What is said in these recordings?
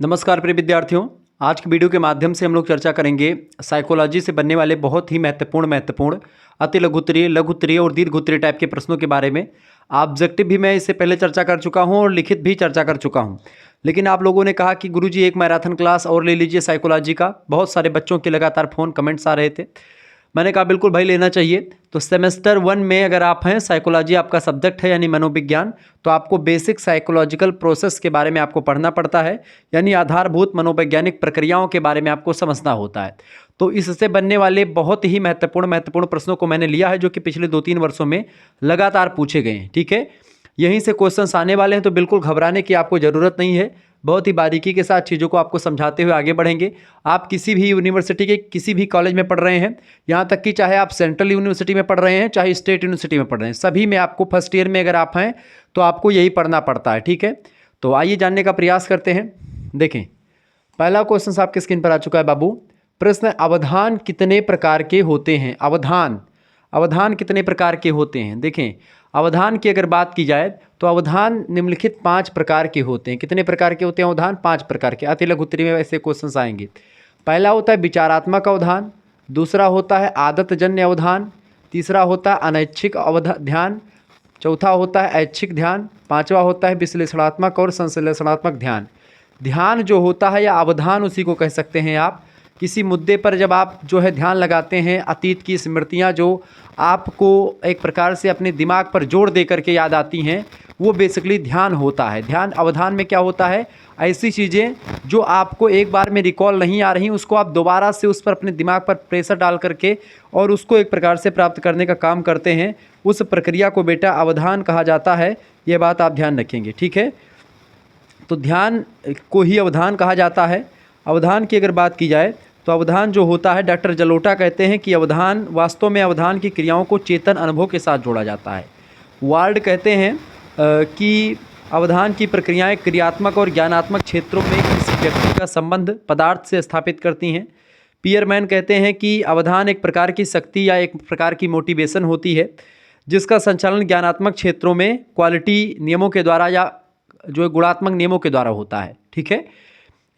नमस्कार प्रिय विद्यार्थियों। आज की वीडियो के माध्यम से हम लोग चर्चा करेंगे साइकोलॉजी से बनने वाले बहुत ही महत्वपूर्ण अति लघुत्तरीय, लघुत्तरीय और दीर्घ उत्तरीय टाइप के प्रश्नों के बारे में। ऑब्जेक्टिव भी मैं इससे पहले चर्चा कर चुका हूं और लिखित भी चर्चा कर चुका हूं, लेकिन आप लोगों ने कहा कि गुरुजी एक मैराथन क्लास और ले लीजिए साइकोलॉजी का। बहुत सारे बच्चों के लगातार फ़ोन कमेंट्स आ रहे थे। मैंने कहा बिल्कुल भाई लेना चाहिए। तो सेमेस्टर 1 में अगर आप हैं, साइकोलॉजी आपका सब्जेक्ट है यानी मनोविज्ञान, तो आपको बेसिक साइकोलॉजिकल प्रोसेस के बारे में आपको पढ़ना पड़ता है, यानी आधारभूत मनोवैज्ञानिक प्रक्रियाओं के बारे में आपको समझना होता है। तो इससे बनने वाले बहुत ही महत्वपूर्ण प्रश्नों को मैंने लिया है, जो कि पिछले 2-3 वर्षों में लगातार पूछे गए हैं। ठीक है, यहीं से क्वेश्चंस आने वाले हैं, तो बिल्कुल घबराने की आपको ज़रूरत नहीं है। बहुत ही बारीकी के साथ चीज़ों को आपको समझाते हुए आगे बढ़ेंगे। आप किसी भी यूनिवर्सिटी के किसी भी कॉलेज में पढ़ रहे हैं, यहाँ तक कि चाहे आप सेंट्रल यूनिवर्सिटी में पढ़ रहे हैं, चाहे स्टेट यूनिवर्सिटी में पढ़ रहे हैं, सभी में आपको फर्स्ट ईयर में अगर आप हैं तो आपको यही पढ़ना पड़ता है। ठीक है, तो आइए जानने का प्रयास करते हैं। देखें, पहला क्वेश्चन आपके स्क्रीन पर आ चुका है बाबू। प्रश्न, अवधान कितने प्रकार के होते हैं? अवधान कितने प्रकार के होते हैं? देखें, अवधान की अगर बात की जाए तो अवधान निम्नलिखित 5 प्रकार के होते हैं। कितने प्रकार के होते हैं अवधान? 5 प्रकार के। अति लघु उत्तरीय में ऐसे क्वेश्चंस आएंगे। पहला होता है विचारात्मक अवधान, दूसरा होता है आदतजन्य अवधान, तीसरा होता है अनैच्छिक ध्यान, चौथा होता है ऐच्छिक ध्यान, पांचवा होता है विश्लेषणात्मक और संश्लेषणात्मक ध्यान। ध्यान जो होता है या अवधान उसी को कह सकते हैं आप। किसी मुद्दे पर जब आप जो है ध्यान लगाते हैं, अतीत की स्मृतियां जो आपको एक प्रकार से अपने दिमाग पर जोर दे करके याद आती हैं, वो बेसिकली ध्यान होता है। ध्यान अवधान में क्या होता है? ऐसी चीज़ें जो आपको एक बार में रिकॉल नहीं आ रही, उसको आप दोबारा से उस पर अपने दिमाग पर प्रेशर डाल करके और उसको एक प्रकार से प्राप्त करने का काम करते हैं। उस प्रक्रिया को बेटा अवधान कहा जाता है। ये बात आप ध्यान रखेंगे। ठीक है, तो ध्यान को ही अवधान कहा जाता है। अवधान की अगर बात की जाए तो अवधान जो होता है, डॉक्टर जलोटा कहते हैं कि अवधान वास्तव में अवधान की क्रियाओं को चेतन अनुभव के साथ जोड़ा जाता है। वार्ड कहते हैं कि अवधान की प्रक्रियाएं क्रियात्मक और ज्ञानात्मक क्षेत्रों में किसी व्यक्ति का संबंध पदार्थ से स्थापित करती हैं। पियरमैन कहते हैं कि अवधान एक प्रकार की शक्ति या एक प्रकार की मोटिवेशन होती है, जिसका संचालन ज्ञानात्मक क्षेत्रों में क्वालिटी नियमों के द्वारा या जो गुणात्मक नियमों के द्वारा होता है। ठीक है,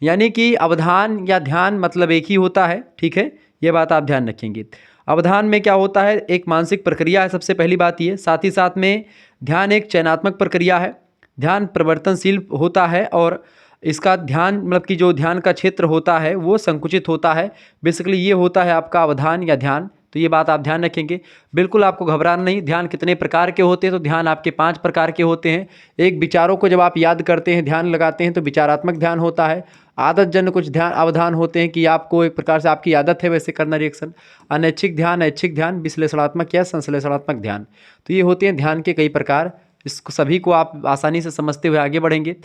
यानी कि अवधान या ध्यान मतलब एक ही होता है। ठीक है, ये बात आप ध्यान रखेंगे। अवधान में क्या होता है? एक मानसिक प्रक्रिया है, सबसे पहली बात ये। साथ ही साथ में ध्यान एक चयनात्मक प्रक्रिया है। ध्यान परिवर्तनशील होता है और इसका ध्यान मतलब कि जो ध्यान का क्षेत्र होता है वो संकुचित होता है। बेसिकली ये होता है आपका अवधान या ध्यान। तो ये बात आप ध्यान रखेंगे। बिल्कुल आपको घबराना नहीं। ध्यान कितने प्रकार के होते हैं? तो ध्यान आपके 5 प्रकार के होते हैं। एक, विचारों को जब आप याद करते हैं, ध्यान लगाते हैं, तो विचारात्मक ध्यान होता है। आदतजन्य कुछ ध्यान अवधान होते हैं कि आपको एक प्रकार से आपकी आदत है वैसे करना रिएक्शन। अनैच्छिक ध्यान, ऐच्छिक ध्यान, विश्लेषणात्मक या संश्लेषणात्मक ध्यान। तो ये होते हैं ध्यान के कई प्रकार। इसको सभी को आप आसानी से समझते हुए आगे बढ़ेंगे।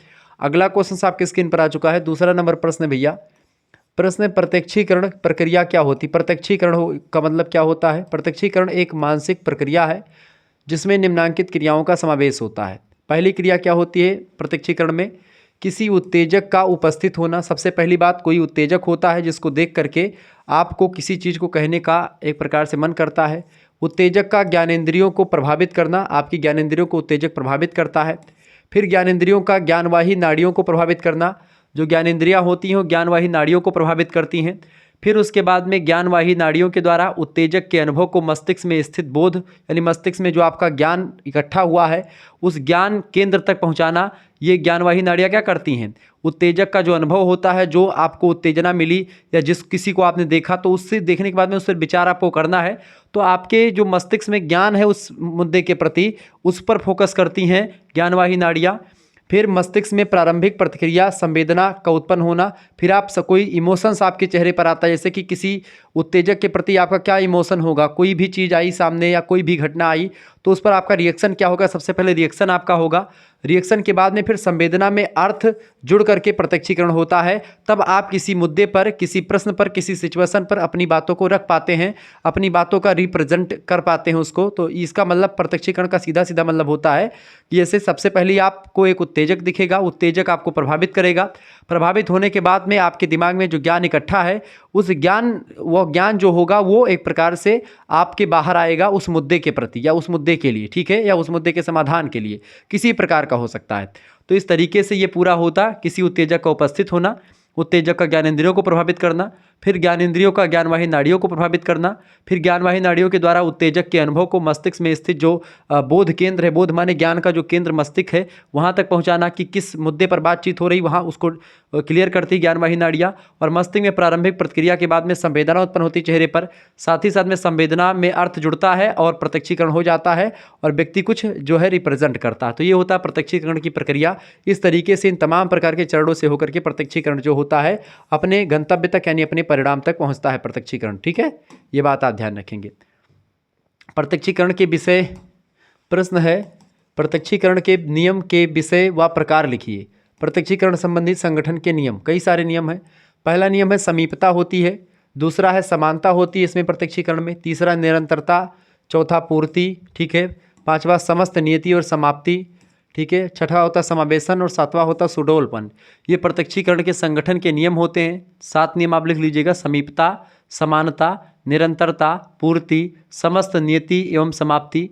अगला क्वेश्चन आपके स्क्रीन पर आ चुका है। दूसरा नंबर प्रश्न भैया। प्रश्न, प्रत्यक्षीकरण प्रक्रिया क्या होती है? प्रत्यक्षीकरण का मतलब क्या होता है? प्रत्यक्षीकरण एक मानसिक प्रक्रिया है जिसमें निम्नलिखित क्रियाओं का समावेश होता है। पहली क्रिया क्या होती है प्रत्यक्षीकरण में? किसी उत्तेजक का उपस्थित होना। सबसे पहली बात, कोई उत्तेजक होता है जिसको देख करके आपको किसी चीज़ को कहने का एक प्रकार से मन करता है। उत्तेजक का ज्ञानेंद्रियों को प्रभावित करना, आपकी ज्ञानेंद्रियों को उत्तेजक प्रभावित करता है। फिर ज्ञानेंद्रियों का ज्ञानवाही नाड़ियों को प्रभावित करना। जो ज्ञानेंद्रियां होती हैं वो ज्ञानवाही नाड़ियों को प्रभावित करती हैं। फिर उसके बाद में ज्ञानवाही नाड़ियों के द्वारा उत्तेजक के अनुभव को मस्तिष्क में स्थित बोध, यानी मस्तिष्क में जो आपका ज्ञान इकट्ठा हुआ है उस ज्ञान केंद्र तक पहुंचाना। ये ज्ञानवाही नाड़ियाँ क्या करती हैं? उत्तेजक का जो अनुभव होता है, जो आपको उत्तेजना मिली या जिस किसी को आपने देखा, तो उससे देखने के बाद में उस पर विचार आपको करना है। तो आपके जो मस्तिष्क में ज्ञान है उस मुद्दे के प्रति, उस पर फोकस करती हैं ज्ञानवाही नाड़ियाँ। फिर मस्तिष्क में प्रारंभिक प्रतिक्रिया संवेदना का उत्पन्न होना। फिर आप कोई इमोशंस आपके चेहरे पर आता है, जैसे कि किसी उत्तेजक के प्रति आपका क्या इमोशन होगा। कोई भी चीज़ आई सामने या कोई भी घटना आई तो उस पर आपका रिएक्शन क्या होगा? सबसे पहले रिएक्शन आपका होगा। रिएक्शन के बाद में फिर संवेदना में अर्थ जुड़ करके प्रत्यक्षीकरण होता है। तब आप किसी मुद्दे पर, किसी प्रश्न पर, किसी सिचुएशन पर अपनी बातों को रख पाते हैं, अपनी बातों का रिप्रेजेंट कर पाते हैं उसको। तो इसका मतलब प्रत्यक्षीकरण का सीधा सीधा मतलब होता है कि जैसे सबसे पहले आपको एक उत्तेजक दिखेगा, उत्तेजक आपको प्रभावित करेगा। प्रभावित होने के बाद में आपके दिमाग में जो ज्ञान इकट्ठा है उस ज्ञान जो होगा वो एक प्रकार से आपके बाहर आएगा उस मुद्दे के प्रति या उस मुद्दे के लिए, ठीक है, या उस मुद्दे के समाधान के लिए, किसी प्रकार का हो सकता है। तो इस तरीके से ये पूरा होता किसी उत्तेजक का उपस्थित होना, उत्तेजक का ज्ञानेंद्रियों को प्रभावित करना, फिर ज्ञानेंद्रियों का ज्ञानवाही नाड़ियों को प्रभावित करना, फिर ज्ञानवाही नाड़ियों के द्वारा उत्तेजक के अनुभव को मस्तिष्क में स्थित जो बोध केंद्र है, बोध माने ज्ञान का जो केंद्र मस्तिष्क है, वहाँ तक पहुँचाना कि किस मुद्दे पर बातचीत हो रही, वहाँ उसको क्लियर करती ज्ञानवाही नाड़ियाँ। और मस्तिष्क में प्रारंभिक प्रतिक्रिया के बाद में संवेदना उत्पन्न होती चेहरे पर, साथ ही साथ में संवेदना में अर्थ जुड़ता है और प्रत्यक्षीकरण हो जाता है और व्यक्ति कुछ जो है रिप्रेजेंट करता है। तो ये होता है प्रत्यक्षीकरण की प्रक्रिया। इस तरीके से इन तमाम प्रकार के चरणों से होकर के प्रत्यक्षीकरण जो होता है अपने गंतव्य तक यानी अपने परिणाम तक पहुंचता है प्रत्यक्षीकरण, ठीक है, ये बात आप ध्यान रखेंगे। प्रत्यक्षीकरण के विषय प्रश्न है, प्रत्यक्षीकरण के नियम के विषय व प्रकार लिखिए। प्रत्यक्षीकरण संबंधित संगठन के नियम, कई सारे नियम हैं। पहला नियम है समीपता होती है, दूसरा है समानता होती है इसमें प्रत्यक्षीकरण में, तीसरा निरंतरता, चौथा पूर्ति, ठीक है, पांचवा समस्त नियति और समाप्ति, ठीक है, छठा होता समावेशन और सातवां होता सुडौलपन। ये प्रत्यक्षीकरण के संगठन के नियम होते हैं। 7 नियम आप लिख लीजिएगा, समीपता, समानता, निरंतरता, पूर्ति, समस्त नियति एवं समाप्ति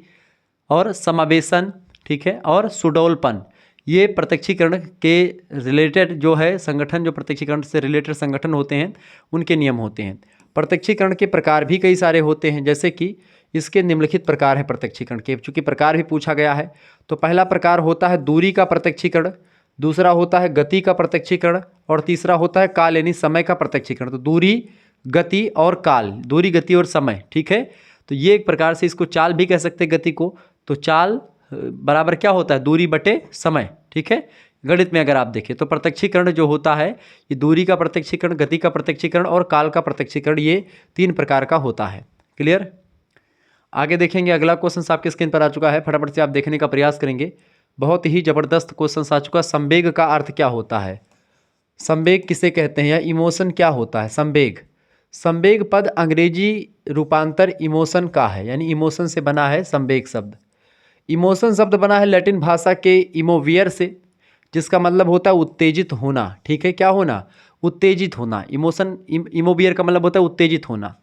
और समावेशन, ठीक है, और सुडौलपन। ये प्रत्यक्षीकरण के रिलेटेड जो है संगठन, जो प्रत्यक्षीकरण से रिलेटेड संगठन होते हैं उनके नियम होते हैं। प्रत्यक्षीकरण के प्रकार भी कई सारे होते हैं, जैसे कि इसके निम्नलिखित प्रकार है प्रत्यक्षीकरण के, चूँकि प्रकार भी पूछा गया है। तो पहला प्रकार होता है दूरी का प्रत्यक्षीकरण, दूसरा होता है गति का प्रत्यक्षीकरण और तीसरा होता है काल यानी समय का प्रत्यक्षीकरण। तो दूरी, गति और काल, दूरी, गति और समय, ठीक है। तो ये एक प्रकार से इसको चाल भी कह सकते हैं गति को। तो चाल बराबर क्या होता है, दूरी बटे समय, ठीक है। गणित में अगर आप देखें तो प्रत्यक्षीकरण जो होता है ये दूरी का प्रत्यक्षीकरण, गति का प्रत्यक्षीकरण और काल का प्रत्यक्षीकरण, ये 3 प्रकार का होता है। क्लियर। आगे देखेंगे, अगला क्वेश्चन आपके स्क्रीन पर आ चुका है, फटाफट से आप देखने का प्रयास करेंगे। बहुत ही जबरदस्त क्वेश्चन आ चुका है। संवेग का अर्थ क्या होता है, संवेग किसे कहते हैं या इमोशन क्या होता है। संवेग, संवेग पद अंग्रेजी रूपांतर इमोशन का है, यानी इमोशन से बना है संवेग शब्द। इमोशन शब्द बना है लैटिन भाषा के इमोवियर से, जिसका मतलब होता है उत्तेजित होना, ठीक है, क्या होना, उत्तेजित होना। इमोशन, इमोवियर का मतलब होता है उत्तेजित होना।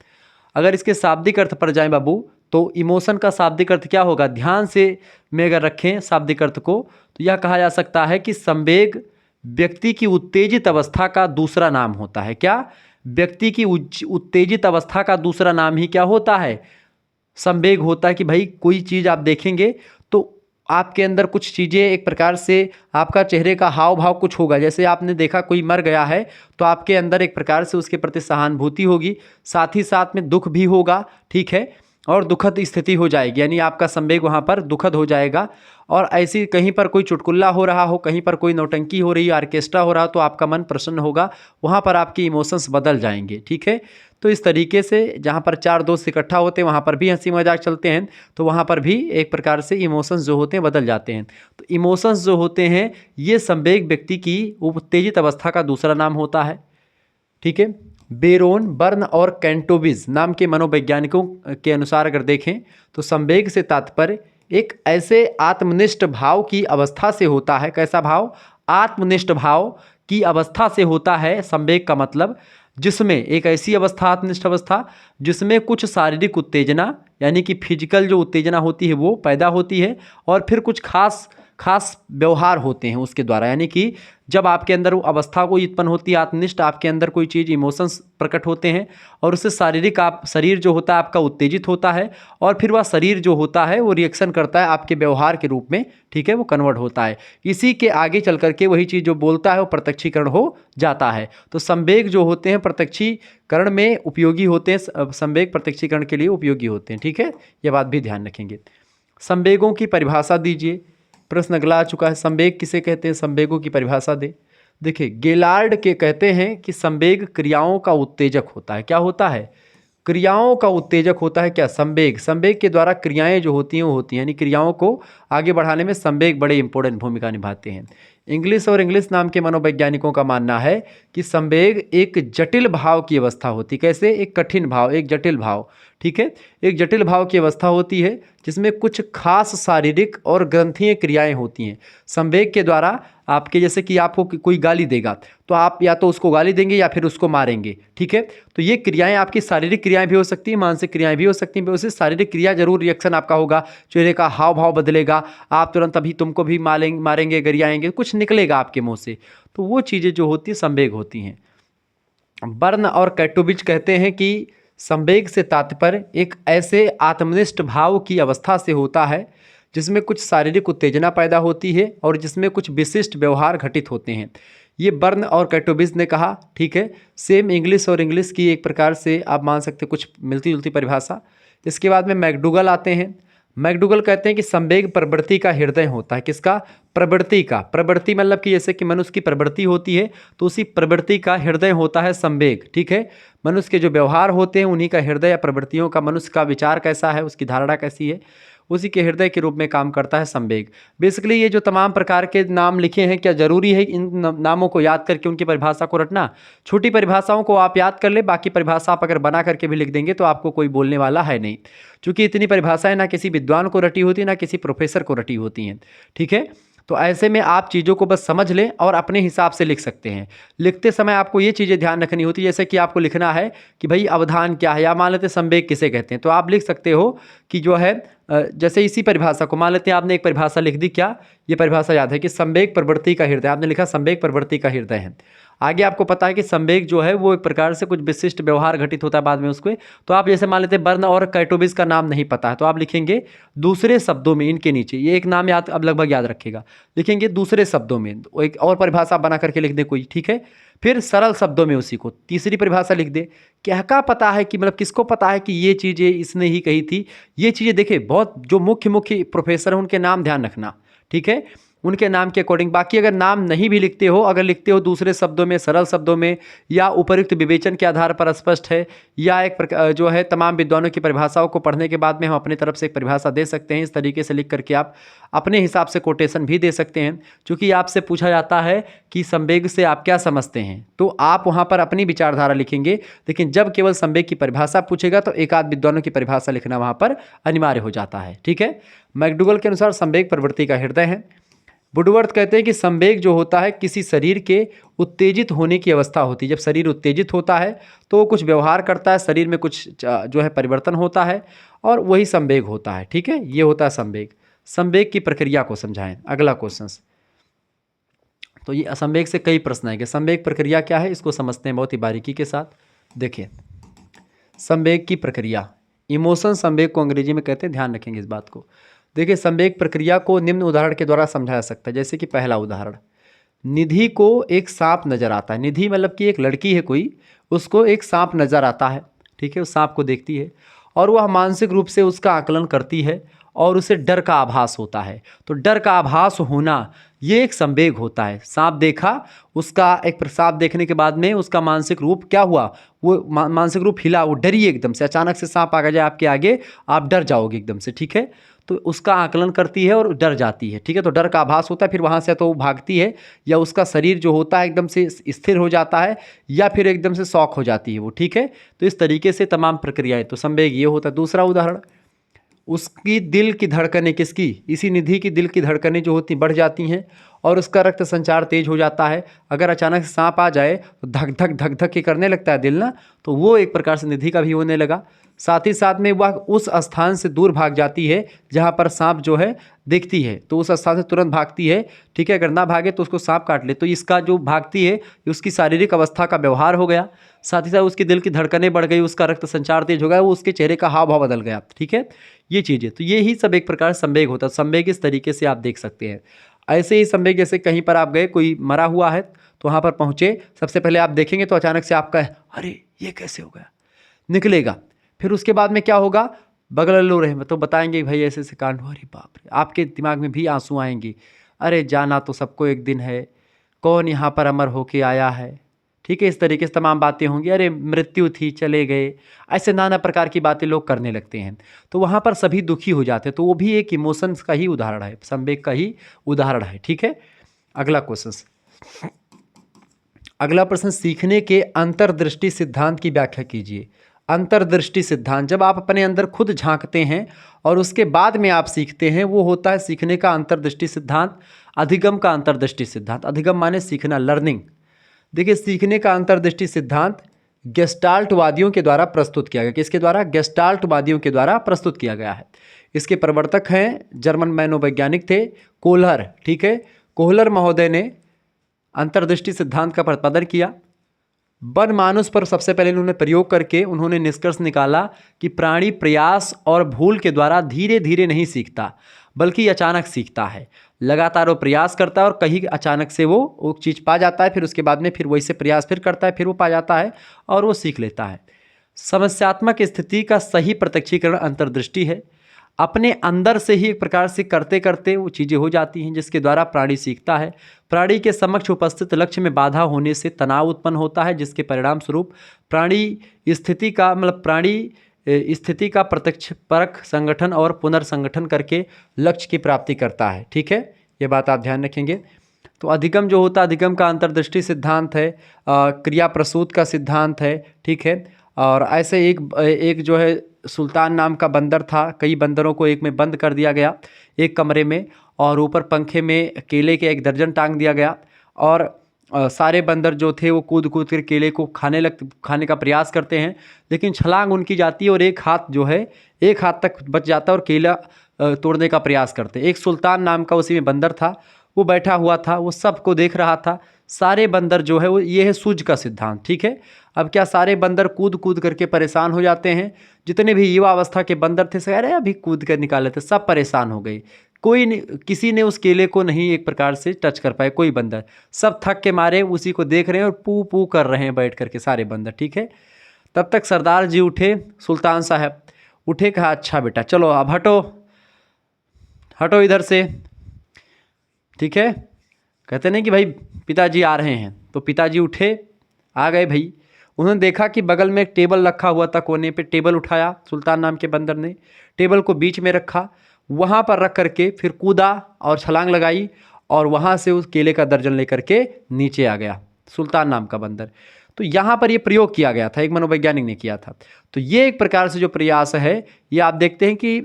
अगर इसके शाब्दिक अर्थ पर जाएं बाबू, तो इमोशन का शाब्दिक अर्थ क्या होगा, ध्यान से में अगर रखें शाब्दिक अर्थ को, तो यह कहा जा सकता है कि संवेग व्यक्ति की उत्तेजित अवस्था का दूसरा नाम होता है। क्या, व्यक्ति की उत्तेजित अवस्था का दूसरा नाम ही क्या होता है, संवेग होता है। कि भाई कोई चीज़ आप देखेंगे तो आपके अंदर कुछ चीज़ें एक प्रकार से आपका चेहरे का हाव भाव कुछ होगा। जैसे आपने देखा कोई मर गया है तो आपके अंदर एक प्रकार से उसके प्रति सहानुभूति होगी, साथ ही साथ में दुख भी होगा, ठीक है, और दुखद स्थिति हो जाएगी, यानी आपका संवेग वहाँ पर दुखद हो जाएगा। और ऐसी कहीं पर कोई चुटकुल्ला हो रहा हो, कहीं पर कोई नौटंकी हो रही है, ऑर्केस्ट्रा हो रहा हो, तो आपका मन प्रसन्न होगा, वहाँ पर आपके इमोशंस बदल जाएंगे, ठीक है। तो इस तरीके से जहाँ पर 4 दोस्त इकट्ठा होते हैं वहाँ पर भी हंसी मजाक चलते हैं, तो वहाँ पर भी एक प्रकार से इमोशंस जो होते हैं बदल जाते हैं। तो इमोशंस जो होते हैं ये संवेग व्यक्ति की उत्तेजित अवस्था का दूसरा नाम होता है, ठीक है। बेरोन, बर्न और कैंटोविज नाम के मनोवैज्ञानिकों के अनुसार अगर देखें तो संवेग से तात्पर्य एक ऐसे आत्मनिष्ठ भाव की अवस्था से होता है। कैसा भाव, आत्मनिष्ठ भाव की अवस्था से होता है संवेग का मतलब, जिसमें एक ऐसी अवस्था, आत्मनिष्ठ अवस्था, जिसमें कुछ शारीरिक उत्तेजना यानी कि फिजिकल जो उत्तेजना होती है वो पैदा होती है और फिर कुछ खास व्यवहार होते हैं उसके द्वारा। यानी कि जब आपके अंदर वो अवस्था कोई उत्पन्न होती है आत्मनिष्ठ, आपके अंदर कोई चीज़, इमोशंस प्रकट होते हैं और उससे शारीरिक शरीर जो होता है आपका उत्तेजित होता है और फिर वह शरीर जो होता है वो रिएक्शन करता है आपके व्यवहार के रूप में, ठीक है, वो कन्वर्ट होता है। इसी के आगे चल करके वही चीज़ जो बोलता है वो प्रत्यक्षीकरण हो जाता है। तो संवेग जो होते हैं प्रत्यक्षीकरण में उपयोगी होते हैं, संवेग प्रत्यक्षीकरण के लिए उपयोगी होते हैं, ठीक है, ये बात भी ध्यान रखेंगे। संवेगों की परिभाषा दीजिए, प्रश्न अगला आ चुका है, संवेग किसे कहते हैं, संवेगों की परिभाषा दे। देखिए गेलार्ड के कहते हैं कि संवेग क्रियाओं का उत्तेजक होता है। क्या होता है, क्रियाओं का उत्तेजक होता है। क्या, संवेग, संवेग के द्वारा क्रियाएं जो होती हैं वो होती हैं, यानी क्रियाओं को आगे बढ़ाने में संवेग बड़े इंपॉर्टेंट भूमिका निभाते हैं। इंग्लिश और इंग्लिश नाम के मनोवैज्ञानिकों का मानना है कि संवेग एक जटिल भाव की अवस्था होती है। कैसे, एक कठिन भाव, एक जटिल भाव, ठीक है। एक जटिल भाव की अवस्था होती है जिसमें कुछ खास शारीरिक और ग्रंथीय क्रियाएं होती हैं। संवेग के द्वारा आपके, जैसे कि आपको कोई गाली देगा तो आप या तो उसको गाली देंगे या फिर उसको मारेंगे, ठीक है। तो ये क्रियाएं आपकी शारीरिक क्रियाएं भी हो सकती हैं, मानसिक क्रियाएं भी हो सकती हैं। उससे शारीरिक क्रिया जरूर रिएक्शन आपका होगा, चेहरे का हाव भाव बदलेगा, आप तुरंत अभी तुमको भी मारेंगे, गरियाएंगे, कुछ निकलेगा आपके मुंह से। तो वो चीज़ें जो होती है संवेग होती हैं। बर्न और कैटोविच कहते हैं कि संवेग से तात्पर्य एक ऐसे आत्मनिष्ठ भाव की अवस्था से होता है जिसमें कुछ शारीरिक उत्तेजना पैदा होती है और जिसमें कुछ विशिष्ट व्यवहार घटित होते हैं। ये बर्न और कैटोविच ने कहा, ठीक है। सेम इंग्लिश और इंग्लिश की एक प्रकार से आप मान सकते कुछ मिलती जुलती परिभाषा। इसके बाद में मैकडूगल आते हैं। मैकडूगल कहते हैं कि संवेग प्रवृत्ति का हृदय होता है। किसका? प्रवृत्ति का। प्रवृत्ति मतलब कि जैसे कि मनुष्य की प्रवृत्ति होती है तो उसी प्रवृत्ति का हृदय होता है संवेग, ठीक है। मनुष्य के जो व्यवहार होते हैं उन्हीं का हृदय या प्रवृत्तियों का, मनुष्य का विचार कैसा है, उसकी धारणा कैसी है, उसी के हृदय के रूप में काम करता है संवेग। बेसिकली ये जो तमाम प्रकार के नाम लिखे हैं, क्या ज़रूरी है इन नामों को याद करके उनकी परिभाषा को रटना? छोटी परिभाषाओं को आप याद कर ले, बाकी परिभाषा आप अगर बना करके भी लिख देंगे तो आपको कोई बोलने वाला है नहीं, क्योंकि इतनी परिभाषाएं ना किसी विद्वान को रटी होती, ना किसी प्रोफेसर को रटी होती हैं, ठीक है। तो ऐसे में आप चीज़ों को बस समझ लें और अपने हिसाब से लिख सकते हैं। लिखते समय आपको ये चीज़ें ध्यान रखनी होती है, जैसे कि आपको लिखना है कि भाई अवधान क्या है, या मान लेते संवेग किसे कहते हैं, तो आप लिख सकते हो कि जो है जैसे इसी परिभाषा को मान लेते हैं, आपने एक परिभाषा लिख दी, क्या ये परिभाषा याद है कि संवेग प्रवृत्ति का हृदय, आपने लिखा संवेग प्रवृत्ति का हृदय है। आगे आपको पता है कि संवेग जो है वो एक प्रकार से कुछ विशिष्ट व्यवहार घटित होता है बाद में उसको, तो आप जैसे मान लेते हैं बर्न और कैटोविच का नाम नहीं पता है तो आप लिखेंगे दूसरे शब्दों में, इनके नीचे ये एक नाम याद अब लगभग याद रखेगा, लिखेंगे दूसरे शब्दों में, एक और परिभाषा बना करके लिख दे कोई, ठीक है। फिर सरल शब्दों में उसी को तीसरी परिभाषा लिख दे। क्या पता है कि मतलब किसको पता है कि ये चीज़ें इसने ही कही थी, ये चीज़ें देखिए बहुत जो मुख्य मुख्य प्रोफेसर हैं उनके नाम ध्यान रखना, ठीक है, उनके नाम के अकॉर्डिंग। बाकी अगर नाम नहीं भी लिखते हो, अगर लिखते हो दूसरे शब्दों में, सरल शब्दों में, या उपयुक्त विवेचन के आधार पर स्पष्ट है, या एक जो है तमाम विद्वानों की परिभाषाओं को पढ़ने के बाद में हम अपनी तरफ से एक परिभाषा दे सकते हैं। इस तरीके से लिख करके आप अपने हिसाब से कोटेशन भी दे सकते हैं, क्योंकि आपसे पूछा जाता है कि संवेग से आप क्या समझते हैं, तो आप वहाँ पर अपनी विचारधारा लिखेंगे। लेकिन जब केवल संवेग की परिभाषा पूछेगा तो एक आध विद्वानों की परिभाषा लिखना वहाँ पर अनिवार्य हो जाता है, ठीक है। मैकडूगल के अनुसार संवेग प्रवृत्ति का हृदय है। वुडवर्थ कहते हैं कि संवेग जो होता है किसी शरीर के उत्तेजित होने की अवस्था होती है। जब शरीर उत्तेजित होता है तो वो कुछ व्यवहार करता है, शरीर में कुछ जो है परिवर्तन होता है और वही संवेग होता है, ठीक है। ये होता है संवेग। संवेग की प्रक्रिया को समझाएं, अगला क्वेश्चन। तो ये संवेग से कई प्रश्न आएंगे। संवेग प्रक्रिया क्या है इसको समझते हैं बहुत ही बारीकी के साथ। देखिए संवेग की प्रक्रिया, इमोशन संवेग को अंग्रेजी में कहते हैं, ध्यान रखेंगे इस बात को। देखिए संवेग प्रक्रिया को निम्न उदाहरण के द्वारा समझाया सकता है। जैसे कि पहला उदाहरण, निधि को एक सांप नजर आता है। निधि मतलब कि एक लड़की है कोई, उसको एक सांप नजर आता है, ठीक है। उस सांप को देखती है और वह मानसिक रूप से उसका आकलन करती है और उसे डर का आभास होता है। तो डर का आभास होना ये एक संवेग होता है। सांप देखा, उसका एक सांप देखने के बाद में उसका मानसिक रूप क्या हुआ, वो मानसिक रूप हिला, वो डरी एकदम से। अचानक से सांप आ जाए आपके आगे, आप डर जाओगे एकदम से, ठीक है। तो उसका आकलन करती है और डर जाती है, ठीक है। तो डर का आभास होता है, फिर वहाँ से तो वो भागती है, या उसका शरीर जो होता है एकदम से स्थिर हो जाता है, या फिर एकदम से शॉक हो जाती है वो, ठीक है। तो इस तरीके से तमाम प्रक्रियाएं, तो संवेग ये होता है। दूसरा उदाहरण, उसकी दिल की धड़कनें, किसकी, इसी निधि की दिल की धड़कनें जो होती बढ़ जाती हैं और उसका रक्त संचार तेज हो जाता है। अगर अचानक से सांप आ जाए तो धक धक धक धक के करने लगता है दिल ना, तो वो एक प्रकार से निधि का भी होने लगा। साथ ही साथ में वह उस स्थान से दूर भाग जाती है जहाँ पर सांप जो है दिखती है, तो उस स्थान से तुरंत भागती है, ठीक है। अगर ना भागे तो उसको सांप काट ले, तो इसका जो भागती है उसकी शारीरिक अवस्था का व्यवहार हो गया। साथ ही साथ उसकी दिल की धड़कनें बढ़ गई, उसका रक्त संचार तेज हो गया, वो उसके चेहरे का हाव भाव बदल गया, ठीक है। ये चीज़ें, तो ये ही सब एक प्रकार संवेग होता है। संवेग इस तरीके से आप देख सकते हैं। ऐसे ही संवेग, जैसे कहीं पर आप गए, कोई मरा हुआ है तो वहाँ पर पहुँचे, सबसे पहले आप देखेंगे तो अचानक से आपका अरे ये कैसे हो गया निकलेगा। फिर उसके बाद में क्या होगा, बगल लो रहे तो बताएंगे भाई ऐसे ऐसे कांड, अरे बाप रे, आपके दिमाग में भी आंसू आएंगे। अरे जाना तो सबको एक दिन है, कौन यहाँ पर अमर होके आया है, ठीक है। इस तरीके से तमाम बातें होंगी, अरे मृत्यु थी चले गए, ऐसे नाना प्रकार की बातें लोग करने लगते हैं। तो वहाँ पर सभी दुखी हो जाते हैं, तो वो भी एक इमोशंस का ही उदाहरण है, संवेग का ही उदाहरण है, ठीक है। अगला क्वेश्चन, अगला प्रश्न, सीखने के अंतर्दृष्टि सिद्धांत की व्याख्या कीजिए। अंतर्दृष्टि सिद्धांत, जब आप अपने अंदर खुद झांकते हैं और उसके बाद में आप सीखते हैं, वो होता है सीखने का अंतर्दृष्टि सिद्धांत। अधिगम का अंतर्दृष्टि सिद्धांत, अधिगम माने सीखना, लर्निंग। देखिए, सीखने का अंतर्दृष्टि सिद्धांत गेस्टाल्टवादियों के द्वारा प्रस्तुत किया गया। किसके द्वारा? गेस्टाल्टवादियों के द्वारा प्रस्तुत किया गया है। इसके प्रवर्तक हैं जर्मन मनोवैज्ञानिक थे कोहलर। ठीक है, कोहलर महोदय ने अंतर्दृष्टि सिद्धांत का प्रतिपादन किया। वनमानुष पर सबसे पहले उन्होंने प्रयोग करके उन्होंने निष्कर्ष निकाला कि प्राणी प्रयास और भूल के द्वारा धीरे धीरे नहीं सीखता, बल्कि अचानक सीखता है। लगातार वो प्रयास करता है और कहीं अचानक से वो चीज़ पा जाता है, फिर उसके बाद में फिर वही से प्रयास फिर करता है, फिर वो पा जाता है और वो सीख लेता है। समस्यात्मक स्थिति का सही प्रत्यक्षीकरण अंतर्दृष्टि है। अपने अंदर से ही एक प्रकार से करते करते वो चीज़ें हो जाती हैं, जिसके द्वारा प्राणी सीखता है। प्राणी के समक्ष उपस्थित लक्ष्य में बाधा होने से तनाव उत्पन्न होता है, जिसके परिणाम स्वरूप प्राणी स्थिति का प्रत्यक्ष परख संगठन और पुनर्संगठन करके लक्ष्य की प्राप्ति करता है। ठीक है, ये बात आप ध्यान रखेंगे। तो अधिगम जो होता है, अधिगम का अंतर्दृष्टि सिद्धांत है, क्रिया प्रसूत का सिद्धांत है। ठीक है, और ऐसे एक जो है सुल्तान नाम का बंदर था, कई बंदरों को एक में बंद कर दिया गया एक कमरे में, और ऊपर पंखे में केले के एक दर्जन टांग दिया गया, और सारे बंदर जो थे वो कूद कूद कर केले को खाने का प्रयास करते हैं, लेकिन छलांग उनकी जाती है और एक हाथ तक बच जाता है और केला तोड़ने का प्रयास करते हैं। एक सुल्तान नाम का उसी में बंदर था, वो बैठा हुआ था, वो सबको देख रहा था। सारे बंदर जो है वो, ये है सूझ का सिद्धांत। ठीक है, अब क्या सारे बंदर कूद कूद करके परेशान हो जाते हैं। जितने भी युवा अवस्था के बंदर थे, अरे अभी कूद कर निकाले थे, सब परेशान हो गए। कोई नहीं, किसी ने उस केले को नहीं एक प्रकार से टच कर पाए, कोई बंदर। सब थक के मारे उसी को देख रहे हैं और पू पू कर रहे हैं बैठ करके सारे बंदर। ठीक है, तब तक सरदार जी उठे, सुल्तान साहब उठे, कहा अच्छा बेटा चलो अब हटो इधर से। ठीक है, कहते नहीं कि भाई पिताजी आ रहे हैं, तो पिताजी उठे, आ गए भाई। उन्होंने देखा कि बगल में एक टेबल रखा हुआ था, कोने पे टेबल उठाया सुल्तान नाम के बंदर ने, टेबल को बीच में रखा, वहाँ पर रख करके फिर कूदा और छलांग लगाई और वहाँ से उस केले का दर्जन लेकर के नीचे आ गया सुल्तान नाम का बंदर। तो यहाँ पर ये प्रयोग किया गया था, एक मनोवैज्ञानिक ने किया था। तो ये एक प्रकार से जो प्रयास है, ये आप देखते हैं कि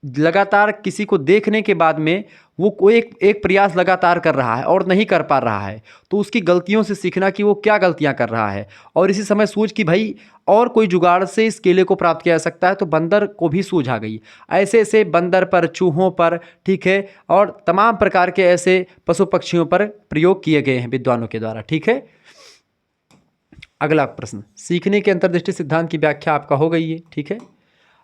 लगातार किसी को देखने के बाद में वो कोई एक प्रयास लगातार कर रहा है और नहीं कर पा रहा है, तो उसकी गलतियों से सीखना कि वो क्या गलतियां कर रहा है, और इसी समय सूझ कि भाई और कोई जुगाड़ से इस केले को प्राप्त किया जा सकता है, तो बंदर को भी सूझ आ गई। ऐसे ऐसे बंदर पर, चूहों पर, ठीक है, और तमाम प्रकार के ऐसे पशु पक्षियों पर प्रयोग किए गए हैं विद्वानों के द्वारा। ठीक है, अगला प्रश्न, सीखने के अंतर्दृष्टि सिद्धांत की व्याख्या आपका हो गई है। ठीक है,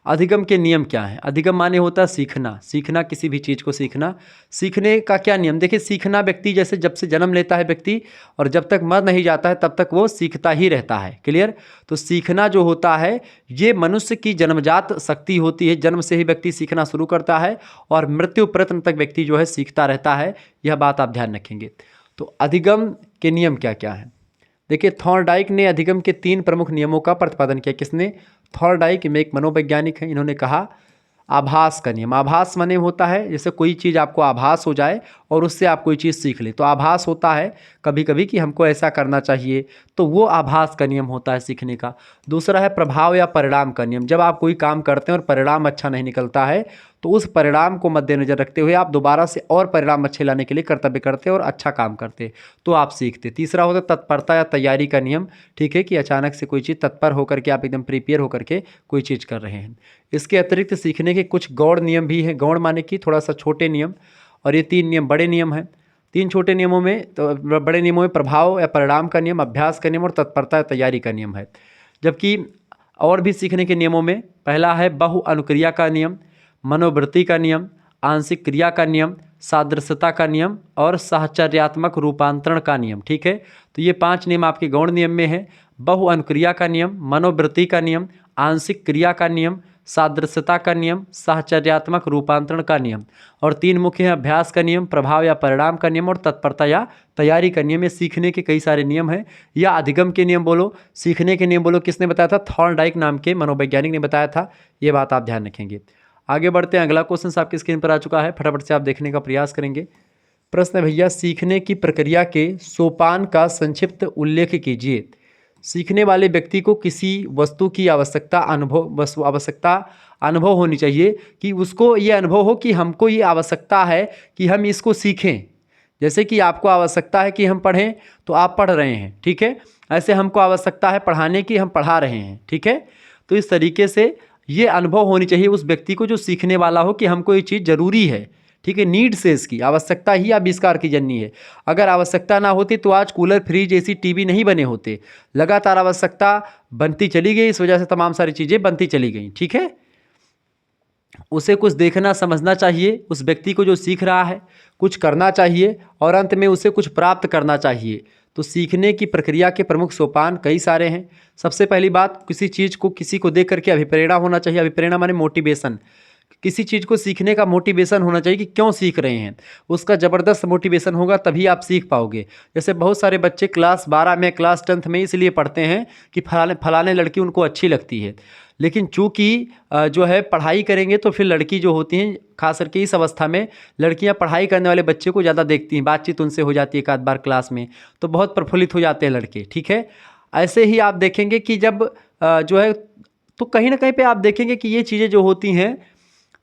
अधिगम के नियम क्या हैं? अधिगम माने होता है सीखना, किसी भी चीज़ को सीखना। सीखने का क्या नियम? देखिए, सीखना व्यक्ति जैसे जब से जन्म लेता है व्यक्ति और जब तक मर नहीं जाता है तब तक वो सीखता ही रहता है। क्लियर? तो सीखना जो होता है ये मनुष्य की जन्मजात शक्ति होती है, जन्म से ही व्यक्ति सीखना शुरू करता है और मृत्यु पर्यंत तक व्यक्ति जो है सीखता रहता है। यह बात आप ध्यान रखेंगे। तो अधिगम के नियम क्या क्या हैं? देखिए, थॉर्नडाइक ने अधिगम के 3 प्रमुख नियमों का प्रतिपादन किया। किसने? थॉर्नडाइक में एक मनोवैज्ञानिक है। इन्होंने कहा आभास का नियम। आभास माने होता है जैसे कोई चीज़ आपको आभास हो जाए और उससे आप कोई चीज़ सीख ले, तो आभास होता है कभी कभी कि हमको ऐसा करना चाहिए, तो वो आभास का नियम होता है सीखने का। दूसरा है प्रभाव या परिणाम का नियम। जब आप कोई काम करते हैं और परिणाम अच्छा नहीं निकलता है तो उस परिणाम को मद्देनजर रखते हुए आप दोबारा से और परिणाम अच्छे लाने के लिए कर्तव्य करते और अच्छा काम करते, तो आप सीखते। तीसरा होता है तत्परता या तैयारी का नियम। ठीक है, कि अचानक से कोई चीज़ तत्पर होकर के आप एकदम प्रिपेयर होकर के कोई चीज़ कर रहे हैं। इसके अतिरिक्त सीखने के कुछ गौण नियम भी हैं। गौण माने कि थोड़ा सा छोटे नियम, और ये 3 नियम बड़े नियम हैं। 3 छोटे नियमों में, तो बड़े नियमों में प्रभाव या परिणाम का नियम, अभ्यास का नियम और तत्परता या तैयारी का नियम है। जबकि और भी सीखने के नियमों में पहला है बहु अनुक्रिया का नियम, मनोवृत्ति का नियम, आंशिक क्रिया का नियम, सादृश्यता का नियम और साहचर्यात्मक रूपांतरण का नियम। ठीक है, तो ये 5 नियम आपके गौण नियम में है। बहु अनुक्रिया का नियम, मनोवृत्ति का नियम, आंशिक क्रिया का नियम, सादृश्यता का नियम, साहचर्यात्मक रूपांतरण का नियम, और 3 मुख्य हैं अभ्यास का नियम, प्रभाव या परिणाम का नियम और तत्परता या तैयारी का नियम। ये सीखने के कई सारे नियम हैं। या अधिगम के नियम बोलो, सीखने के नियम बोलो, किसने बताया था? थॉर्नडाइक नाम के मनोवैज्ञानिक ने बताया था। ये बात आप ध्यान रखेंगे। आगे बढ़ते हैं। अगला क्वेश्चन आपकी स्क्रीन पर आ चुका है, फटाफट से आप देखने का प्रयास करेंगे। प्रश्न है भैया, सीखने की प्रक्रिया के सोपान का संक्षिप्त उल्लेख कीजिए। सीखने वाले व्यक्ति को किसी वस्तु की आवश्यकता अनुभव होनी चाहिए, कि उसको ये अनुभव हो कि हमको ये आवश्यकता है कि हम इसको सीखें। जैसे कि आपको आवश्यकता है कि हम पढ़ें तो आप पढ़ रहे हैं, ठीक है। ऐसे हमको आवश्यकता है पढ़ाने की, हम पढ़ा रहे हैं, ठीक है। तो इस तरीके से ये अनुभव होनी चाहिए उस व्यक्ति को जो सीखने वाला हो कि हमको ये चीज़ ज़रूरी है, ठीक है। नीड से इसकी आवश्यकता ही आविष्कार की जननी है। अगर आवश्यकता ना होती तो आज कूलर, फ्रिज, एसी, टीवी नहीं बने होते। लगातार आवश्यकता बनती चली गई, इस वजह से तमाम सारी चीज़ें बनती चली गई, ठीक है। उसे कुछ देखना समझना चाहिए, उस व्यक्ति को जो सीख रहा है कुछ करना चाहिए और अंत में उसे कुछ प्राप्त करना चाहिए। तो सीखने की प्रक्रिया के प्रमुख सोपान कई सारे हैं। सबसे पहली बात, किसी चीज़ को किसी को देख करके अभिप्रेरणा होना चाहिए। अभिप्रेरणा माने मोटिवेशन। किसी चीज़ को सीखने का मोटिवेशन होना चाहिए कि क्यों सीख रहे हैं, उसका ज़बरदस्त मोटिवेशन होगा तभी आप सीख पाओगे। जैसे बहुत सारे बच्चे क्लास 12 में, क्लास 10th में इसलिए पढ़ते हैं कि फलाने लड़की उनको अच्छी लगती है, लेकिन चूँकि जो है पढ़ाई करेंगे तो फिर लड़की जो होती हैं, खास करके इस अवस्था में लड़कियां पढ़ाई करने वाले बच्चे को ज़्यादा देखती हैं, बातचीत उनसे हो जाती है एक आध बार क्लास में, तो बहुत प्रफुल्लित हो जाते हैं लड़के, ठीक है। ऐसे ही आप देखेंगे कि जब जो है तो कहीं ना कहीं पे आप देखेंगे कि ये चीज़ें जो होती हैं,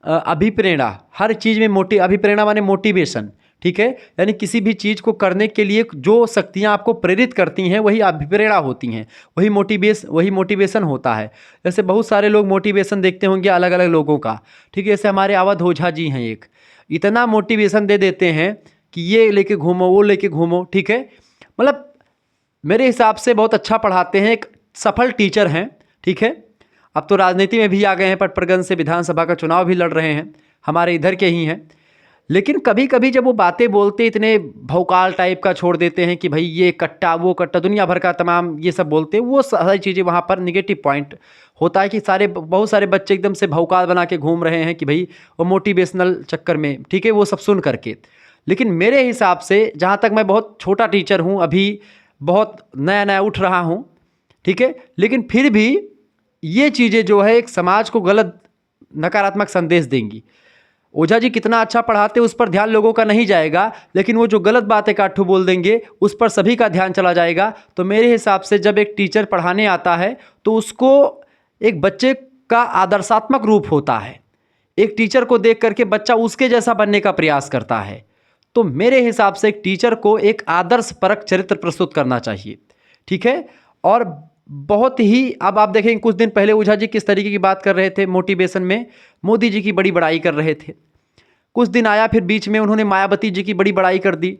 अभिप्रेरणा, हर चीज़ में अभिप्रेरणा माने मोटिवेशन, ठीक है। यानी किसी भी चीज़ को करने के लिए जो शक्तियाँ आपको प्रेरित करती हैं वही अभिप्रेरणा होती हैं, वही मोटिवेशन होता है। जैसे बहुत सारे लोग मोटिवेशन देखते होंगे अलग अलग लोगों का, ठीक है। जैसे हमारे अवध ओझा जी हैं, एक इतना मोटिवेशन दे देते हैं कि ये लेके घूमो, वो लेके घूमो, ठीक है। मतलब मेरे हिसाब से बहुत अच्छा पढ़ाते हैं, एक सफल टीचर हैं, ठीक है। अब तो राजनीति में भी आ गए हैं, पटपरगंज से विधानसभा का चुनाव भी लड़ रहे हैं, हमारे इधर के ही हैं। लेकिन कभी कभी जब वो बातें बोलते इतने भौकाल टाइप का छोड़ देते हैं कि भाई ये कट्टा, वो कट्टा, दुनिया भर का तमाम ये सब बोलते हैं, वो सारी चीज़ें वहाँ पर निगेटिव पॉइंट होता है कि बहुत सारे बच्चे एकदम से भौकाल बना के घूम रहे हैं कि भाई वो मोटिवेशनल चक्कर में, ठीक है, वो सब सुन करके। लेकिन मेरे हिसाब से, जहाँ तक मैं बहुत छोटा टीचर हूँ, अभी बहुत नया नया उठ रहा हूँ, ठीक है, लेकिन फिर भी ये चीज़ें जो है एक समाज को गलत नकारात्मक संदेश देंगी। ओझा जी कितना अच्छा पढ़ाते उस पर ध्यान लोगों का नहीं जाएगा, लेकिन वो जो गलत बातें काठू बोल देंगे उस पर सभी का ध्यान चला जाएगा। तो मेरे हिसाब से जब एक टीचर पढ़ाने आता है तो उसको एक बच्चे का आदर्शात्मक रूप होता है, एक टीचर को देख करके बच्चा उसके जैसा बनने का प्रयास करता है। तो मेरे हिसाब से एक टीचर को एक आदर्श परक चरित्र प्रस्तुत करना चाहिए, ठीक है। और बहुत ही, अब आप देखेंगे कुछ दिन पहले ओझा जी किस तरीके की बात कर रहे थे मोटिवेशन में, मोदी जी की बड़ी बड़ाई कर रहे थे। कुछ दिन आया फिर बीच में उन्होंने मायावती जी की बड़ी बड़ाई कर दी।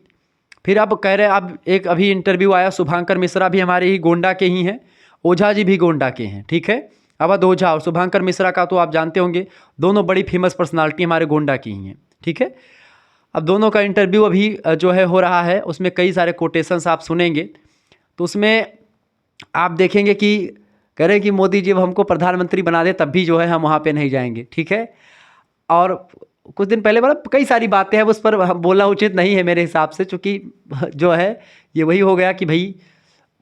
फिर अब कह रहे, अब एक अभी इंटरव्यू आया, शुभांकर मिश्रा भी हमारे ही गोंडा के ही हैं, ओझा जी भी गोंडा के हैं, ठीक है। अवध ओझा और शुभांकर मिश्रा का तो आप जानते होंगे, दोनों बड़ी फेमस पर्सनालिटी हमारे गोंडा की ही हैं, ठीक है। अब दोनों का इंटरव्यू अभी जो है हो रहा है, उसमें कई सारे कोटेशंस आप सुनेंगे। तो उसमें आप देखेंगे कि कह रहे हैं कि मोदी जी अब हमको प्रधानमंत्री बना दे तब भी जो है हम वहाँ पे नहीं जाएंगे, ठीक है। और कुछ दिन पहले मतलब कई सारी बातें हैं, उस पर बोलना उचित नहीं है मेरे हिसाब से, चूँकि जो है ये वही हो गया कि भाई,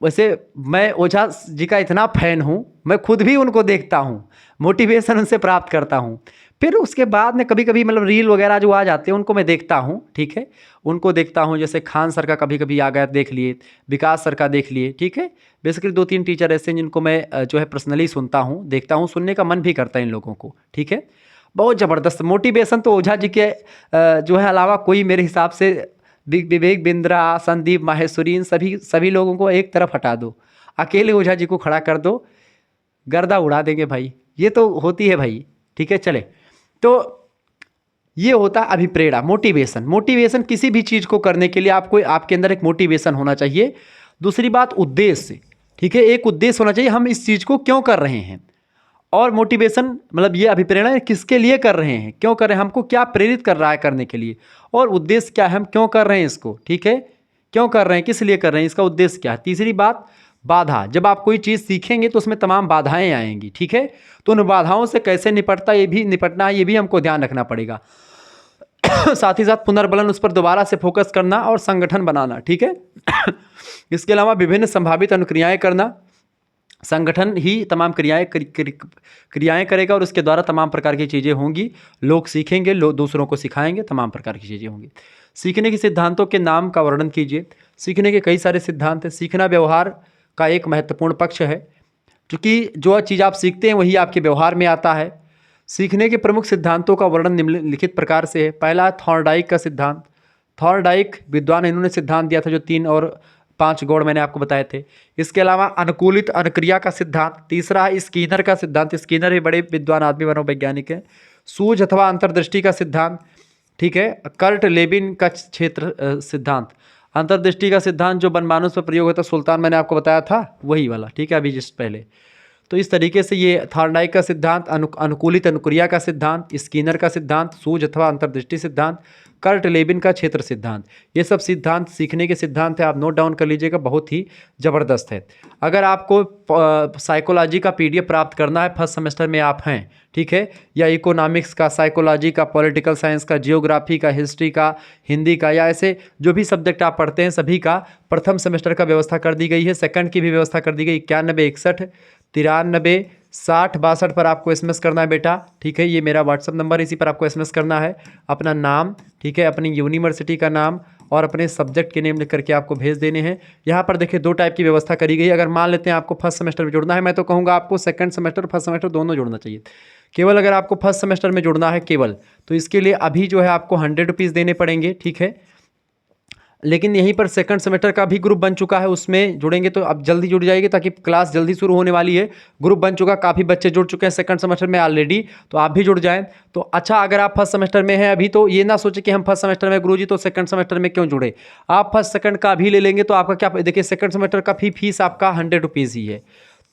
वैसे मैं ओझा जी का इतना फ़ैन हूँ, मैं खुद भी उनको देखता हूँ, मोटिवेशन उनसे प्राप्त करता हूँ। फिर उसके बाद में कभी कभी मतलब रील वगैरह जो आ जाते हैं उनको मैं देखता हूँ, ठीक है, उनको देखता हूँ। जैसे खान सर का कभी कभी आ गया, देख लिए, विकास सर का देख लिए, ठीक है। बेसिकली 2-3 टीचर ऐसे हैं जिनको मैं जो है पर्सनली सुनता हूँ, देखता हूँ, सुनने का मन भी करता है इन लोगों को, ठीक है। बहुत ज़बरदस्त मोटिवेशन तो ओझा जी के जो है अलावा कोई मेरे हिसाब से, विवेक बिंद्रा, संदीप माहेश्वरी, इन सभी लोगों को एक तरफ हटा दो, अकेले ओझा जी को खड़ा कर दो, गर्दा उड़ा देंगे भाई, ये तो होती है भाई, ठीक है। चले, तो ये होता है अभिप्रेरणा, मोटिवेशन किसी भी चीज़ को करने के लिए आपको, आपके अंदर एक मोटिवेशन होना चाहिए। दूसरी बात, उद्देश्य, ठीक है, एक उद्देश्य होना चाहिए, हम इस चीज़ को क्यों कर रहे हैं। और मोटिवेशन मतलब ये अभिप्रेरणा किसके लिए कर रहे हैं, क्यों कर रहे हैं, हमको क्या प्रेरित कर रहा है करने के लिए, और उद्देश्य क्या है, हम क्यों कर रहे हैं इसको, ठीक है, क्यों कर रहे हैं, किस लिए कर रहे हैं, इसका उद्देश्य क्या है। तीसरी बात, बाधा, जब आप कोई चीज़ सीखेंगे तो उसमें तमाम बाधाएं आएंगी, ठीक है। तो उन बाधाओं से कैसे निपटना है, ये भी हमको ध्यान रखना पड़ेगा। साथ ही साथ पुनर्बलन, उस पर दोबारा से फोकस करना और संगठन बनाना, ठीक है। इसके अलावा विभिन्न संभावित अनुक्रियाएं करना, संगठन ही तमाम क्रियाएं करेगा और उसके द्वारा तमाम प्रकार की चीज़ें होंगी, लोग सीखेंगे, लोग दूसरों को सिखाएंगे, तमाम प्रकार की चीज़ें होंगी। सीखने के सिद्धांतों के नाम का वर्णन कीजिए। सीखने के कई सारे सिद्धांत हैं। सीखना व्यवहार का एक महत्वपूर्ण पक्ष है, क्योंकि जो चीज़ आप सीखते हैं वही आपके व्यवहार में आता है। सीखने के प्रमुख सिद्धांतों का वर्णन निम्नलिखित प्रकार से है। पहला है थॉर्नडाइक का सिद्धांत। थॉर्नडाइक विद्वान, इन्होंने सिद्धांत दिया था जो 3 और 5 गौड़ मैंने आपको बताए थे। इसके अलावा अनुकूलित अनुक्रिया का सिद्धांत। तीसरा है स्कीनर का सिद्धांत। स्कीनर भी बड़े विद्वान आदमी, मनोवैज्ञानिक हैं। सूझ अथवा अंतर्दृष्टि का सिद्धांत, ठीक है। कर्ट लेबिन का क्षेत्र सिद्धांत। अंतर्दृष्टि का सिद्धांत जो बनमानुस पर प्रयोग होता है, सुल्तान मैंने आपको बताया था वही वाला, ठीक है, अभी जस्ट पहले। तो इस तरीके से ये थॉर्नडाइक का सिद्धांत, अनुकूलित अनुक्रिया का सिद्धांत, स्कीनर का सिद्धांत, सूझ अथवा अंतर्दृष्टि सिद्धांत, कर्ट लेबिन का क्षेत्र सिद्धांत, ये सब सिद्धांत सीखने के सिद्धांत है। आप नोट डाउन कर लीजिएगा, बहुत ही ज़बरदस्त है। अगर आपको साइकोलॉजी का PDF प्राप्त करना है, फर्स्ट सेमेस्टर में आप हैं, ठीक है, या इकोनॉमिक्स का, साइकोलॉजी का, पॉलिटिकल साइंस का, जियोग्राफी का, हिस्ट्री का, हिंदी का, या ऐसे जो भी सब्जेक्ट आप पढ़ते हैं सभी का प्रथम सेमेस्टर का व्यवस्था कर दी गई है। सेकंड की भी व्यवस्था कर दी गई। 91 61 93 60 62 पर आपको SMS करना है बेटा, ठीक है। ये मेरा व्हाट्सअप नंबर है, इसी पर आपको SMS करना है। अपना नाम, ठीक है, अपनी यूनिवर्सिटी का नाम और अपने सब्जेक्ट के नेम लिख करके आपको भेज देने हैं। यहाँ पर देखिए 2 टाइप की व्यवस्था करी गई है। अगर मान लेते हैं आपको फर्स्ट सेमेस्टर में जुड़ना है, मैं तो कहूँगा आपको सेकंड सेमेस्टर फर्स्ट सेमेस्टर दोनों जुड़ना चाहिए। केवल अगर आपको फर्स्ट सेमेस्टर में जुड़ना है केवल, तो इसके लिए अभी जो है आपको 100 रुपीज़ देने पड़ेंगे, ठीक है। लेकिन यहीं पर सेकंड सेमेस्टर का भी ग्रुप बन चुका है, उसमें जुड़ेंगे तो अब जल्दी जुड़ जाएगी, ताकि क्लास जल्दी शुरू होने वाली है। ग्रुप बन चुका, काफ़ी बच्चे जुड़ चुके हैं सेकंड सेमेस्टर में ऑलरेडी, तो आप भी जुड़ जाएं तो अच्छा। अगर आप फर्स्ट सेमेस्टर में हैं अभी, तो ये ना सोचे कि हम फर्स्ट सेमेस्टर में गुरुजी तो सेकंड सेमेस्टर में क्यों जुड़े। आप फर्स्ट सेकंड का भी ले लेंगे तो आपका क्या, देखिए सेकंड सेमेस्टर का फीस आपका 100 रुपीज़ ही है।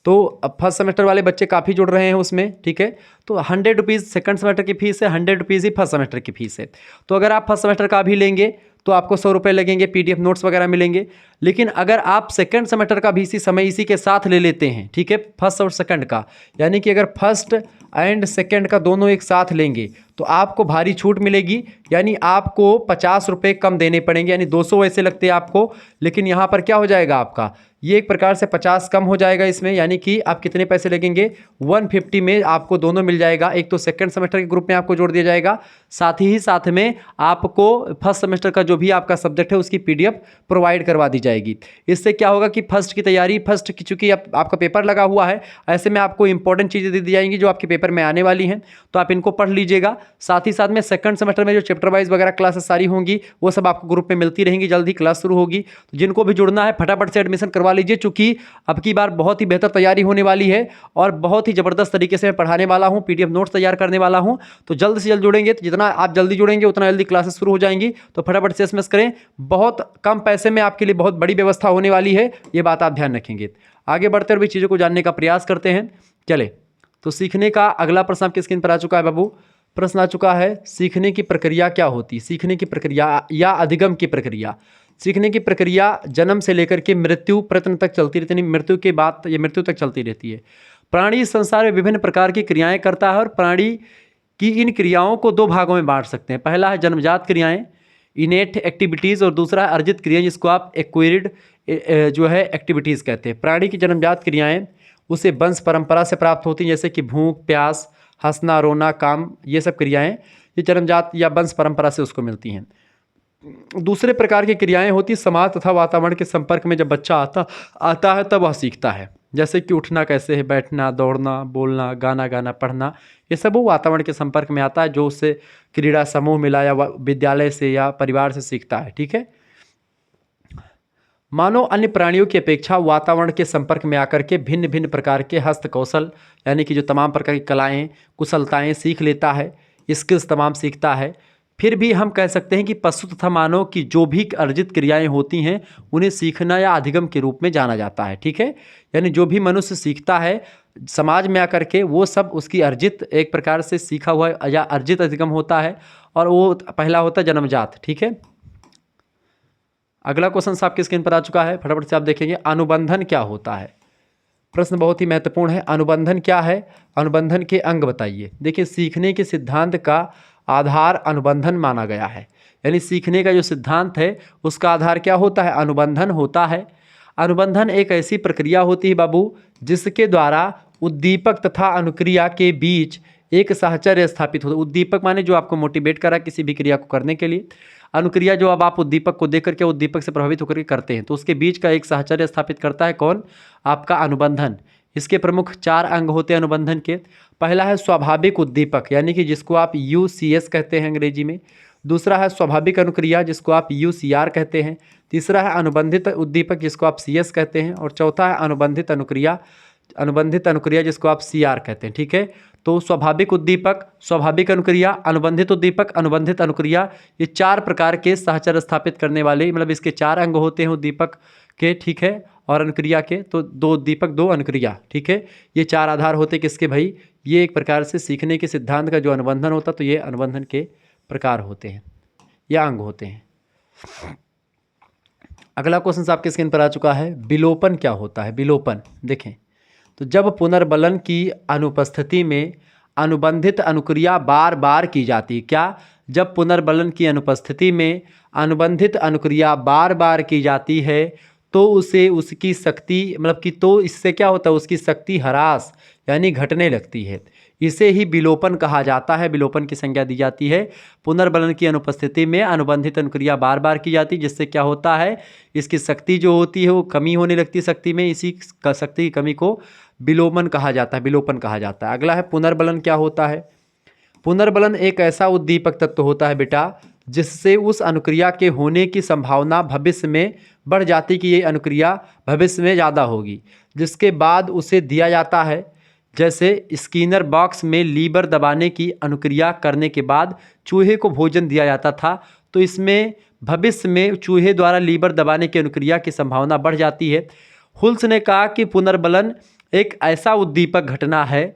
तो अब फर्स्ट सेमेस्टर वाले बच्चे काफ़ी जुड़ रहे हैं उसमें, ठीक है। तो 100 रुपीज़ सेकंड सेमेस्टर की फीस है, 100 रुपीज़ ही फर्स्ट सेमेस्टर की फीस है। तो अगर आप फर्स्ट सेमेस्टर का भी लेंगे तो आपको 100 रुपये लगेंगे, PDF नोट्स वगैरह मिलेंगे। लेकिन अगर आप सेकंड सेमेस्टर का भी इसी समय इसी के साथ ले लेते हैं, ठीक है, फर्स्ट और सेकंड का, यानी कि अगर फर्स्ट एंड सेकंड का दोनों एक साथ लेंगे तो आपको भारी छूट मिलेगी। यानी आपको 50 रुपये कम देने पड़ेंगे, यानी 200 वैसे लगते हैं आपको, लेकिन यहाँ पर क्या हो जाएगा आपका, ये एक प्रकार से 50 कम हो जाएगा इसमें। यानी कि आप कितने पैसे लगेंगे, 150 में आपको दोनों मिल जाएगा। एक तो सेकंड सेमेस्टर के ग्रुप में आपको जोड़ दिया जाएगा, साथ ही साथ में आपको फर्स्ट सेमेस्टर का जो भी आपका सब्जेक्ट है उसकी PDF प्रोवाइड करवा दी जाएगी। इससे क्या होगा कि फर्स्ट की तैयारी, फर्स्ट की चूँकि आपका पेपर लगा हुआ है, ऐसे में आपको इंपॉर्टेंट चीज़ें दे दी जाएंगी जो आपके पेपर में आने वाली हैं, तो आप इनको पढ़ लीजिएगा। साथ ही साथ में सेकंड सेमेस्टर में जो चैप्टर वाइज वगैरह क्लासेस सारी होंगी वो सब आपको ग्रुप में मिलती रहेंगी, जल्द ही क्लास शुरू होगी। तो जिनको भी जुड़ना है फटाफट से एडमिशन करवा लीजिए, चूँकि अब की बार बहुत ही बेहतर तैयारी होने वाली है और बहुत ही ज़बरदस्त तरीके से मैं पढ़ाने वाला हूँ, PDF नोट्स तैयार करने वाला हूँ। तो जल्द से जल्द जुड़ेंगे, तो जितना आप जल्दी जुड़ेंगे उतना जल्दी क्लासेस शुरू हो जाएंगी। तो फटाफट से SMS करें, बहुत कम पैसे में आपके लिए बहुत बड़ी व्यवस्था होने वाली है, ये बात आप ध्यान रखेंगे। आगे बढ़ते हुए चीज़ों को जानने का प्रयास करते हैं। चले, तो सीखने का अगला प्रश्न आपकी स्क्रीन पर आ चुका है बाबू। प्रश्न आ चुका है, सीखने की प्रक्रिया क्या होती है। सीखने की प्रक्रिया या अधिगम की प्रक्रिया। सीखने की प्रक्रिया जन्म से लेकर के मृत्यु प्रयत्न तक चलती रहती है, मृत्यु के बाद ये मृत्यु तक चलती रहती है। प्राणी इस संसार में विभिन्न प्रकार की क्रियाएं करता है और प्राणी की इन क्रियाओं को 2 भागों में बांट सकते हैं। पहला है जन्मजात क्रियाएं, इनेट एक्टिविटीज़, और दूसरा है अर्जित क्रियाएं, जिसको आप एक्वायर्ड जो है एक्टिविटीज़ कहते हैं। प्राणी की जन्मजात क्रियाएं उसे वंश परंपरा से प्राप्त होती हैं, जैसे कि भूख, प्यास, हंसना, रोना, काम, ये सब क्रियाएं ये जन्मजात या वंश परंपरा से उसको मिलती हैं। दूसरे प्रकार की क्रियाएं होती समाज तथा वातावरण के संपर्क में जब बच्चा आता है तब वह सीखता है, जैसे कि उठना कैसे है, बैठना, दौड़ना, बोलना, गाना गाना, पढ़ना, ये सब वो वातावरण के संपर्क में आता है जो उससे क्रीड़ा समूह मिला या विद्यालय से या परिवार से सीखता है, ठीक है। मानव अन्य प्राणियों की अपेक्षा वातावरण के संपर्क में आकर के भिन्न भिन्न प्रकार के हस्त कौशल, यानी कि जो तमाम प्रकार की कलाएं, कुशलताएं सीख लेता है, स्किल्स तमाम सीखता है। फिर भी हम कह सकते हैं कि पशु तथा मानव की जो भी अर्जित क्रियाएं होती हैं उन्हें सीखना या अधिगम के रूप में जाना जाता है, ठीक है। यानी जो भी मनुष्य सीखता है समाज में आकर के, वो सब उसकी अर्जित एक प्रकार से सीखा हुआ या अर्जित अधिगम होता है, और वो पहला होता है जन्मजात, ठीक है। अगला क्वेश्चन आपकी स्क्रीन पर आ चुका है, फटाफट से आप देखेंगे। अनुबंधन क्या होता है। प्रश्न बहुत ही महत्वपूर्ण है। अनुबंधन क्या है, अनुबंधन के अंग बताइए। देखिए, सीखने के सिद्धांत का आधार अनुबंधन माना गया है, यानी सीखने का जो सिद्धांत है उसका आधार क्या होता है, अनुबंधन होता है। अनुबंधन एक ऐसी प्रक्रिया होती है बाबू जिसके द्वारा उद्दीपक तथा अनुक्रिया के बीच एक साहचर्य स्थापित होता है। उद्दीपक माने जो आपको मोटिवेट करा किसी भी क्रिया को करने के लिए, अनुक्रिया जो अब आप उद्दीपक को देख करके उद्दीपक से प्रभावित होकर के करते हैं, तो उसके बीच का एक साहचर्य स्थापित करता है कौन? आपका अनुबंधन। इसके प्रमुख 4 अंग होते हैं अनुबंधन के। पहला है स्वाभाविक उद्दीपक, यानी कि जिसको आप UCS कहते हैं अंग्रेजी में। दूसरा है स्वाभाविक अनुक्रिया, जिसको आप UCR कहते हैं। तीसरा है अनुबंधित उद्दीपक, जिसको आप CS कहते हैं। और चौथा है अनुबंधित अनुक्रिया जिसको आप CR कहते हैं। ठीक है, तो स्वाभाविक उद्दीपक, स्वाभाविक अनुक्रिया, अनुबंधित उद्दीपक, अनुबंधित अनुक्रिया, ये 4 प्रकार के साहचर्य स्थापित करने वाले, मतलब इसके 4 अंग होते हैं उद्दीपक के। ठीक है, और अनुक्रिया के तो 2 उद्दीपक 2 अनुक्रिया। ठीक है, ये 4 आधार होते किसके भाई? ये एक प्रकार से सीखने के सिद्धांत का जो अनुबंधन होता, तो ये अनुबंधन के प्रकार होते हैं या अंग होते हैं। अगला क्वेश्चन आपके स्क्रीन पर आ चुका है, विलोपन क्या होता है? विलोपन देखें, तो जब पुनर्बलन की अनुपस्थिति में अनुबंधित अनुक्रिया बार बार की जाती है। क्या? जब पुनर्बलन की अनुपस्थिति में अनुबंधित अनुक्रिया बार बार की जाती है तो उसे उसकी शक्ति, मतलब कि तो इससे क्या होता है? उसकी शक्ति ह्रास यानी घटने लगती है। इसे ही विलोपन कहा जाता है। विलोपन की संज्ञा दी जाती है पुनर्बलन की अनुपस्थिति में अनुबंधित अनुक्रिया बार बार की जाती है, जिससे क्या होता है? इसकी शक्ति जो होती है वो कमी होने लगती है शक्ति में। इसी शक्ति की कमी को विलोपन कहा जाता है, विलोपन कहा जाता है। अगला है पुनर्बलन क्या होता है? पुनर्बलन एक ऐसा उद्दीपक तत्व होता है बेटा जिससे उस अनुक्रिया के होने की संभावना भविष्य में बढ़ जाती कि ये अनुक्रिया भविष्य में ज़्यादा होगी, जिसके बाद उसे दिया जाता है। जैसे स्किनर बॉक्स में लीवर दबाने की अनुक्रिया करने के बाद चूहे को भोजन दिया जाता था, तो इसमें भविष्य में चूहे द्वारा लीवर दबाने की अनुक्रिया की संभावना बढ़ जाती है। हुल्स ने कहा कि पुनर्बलन एक ऐसा उद्दीपक घटना है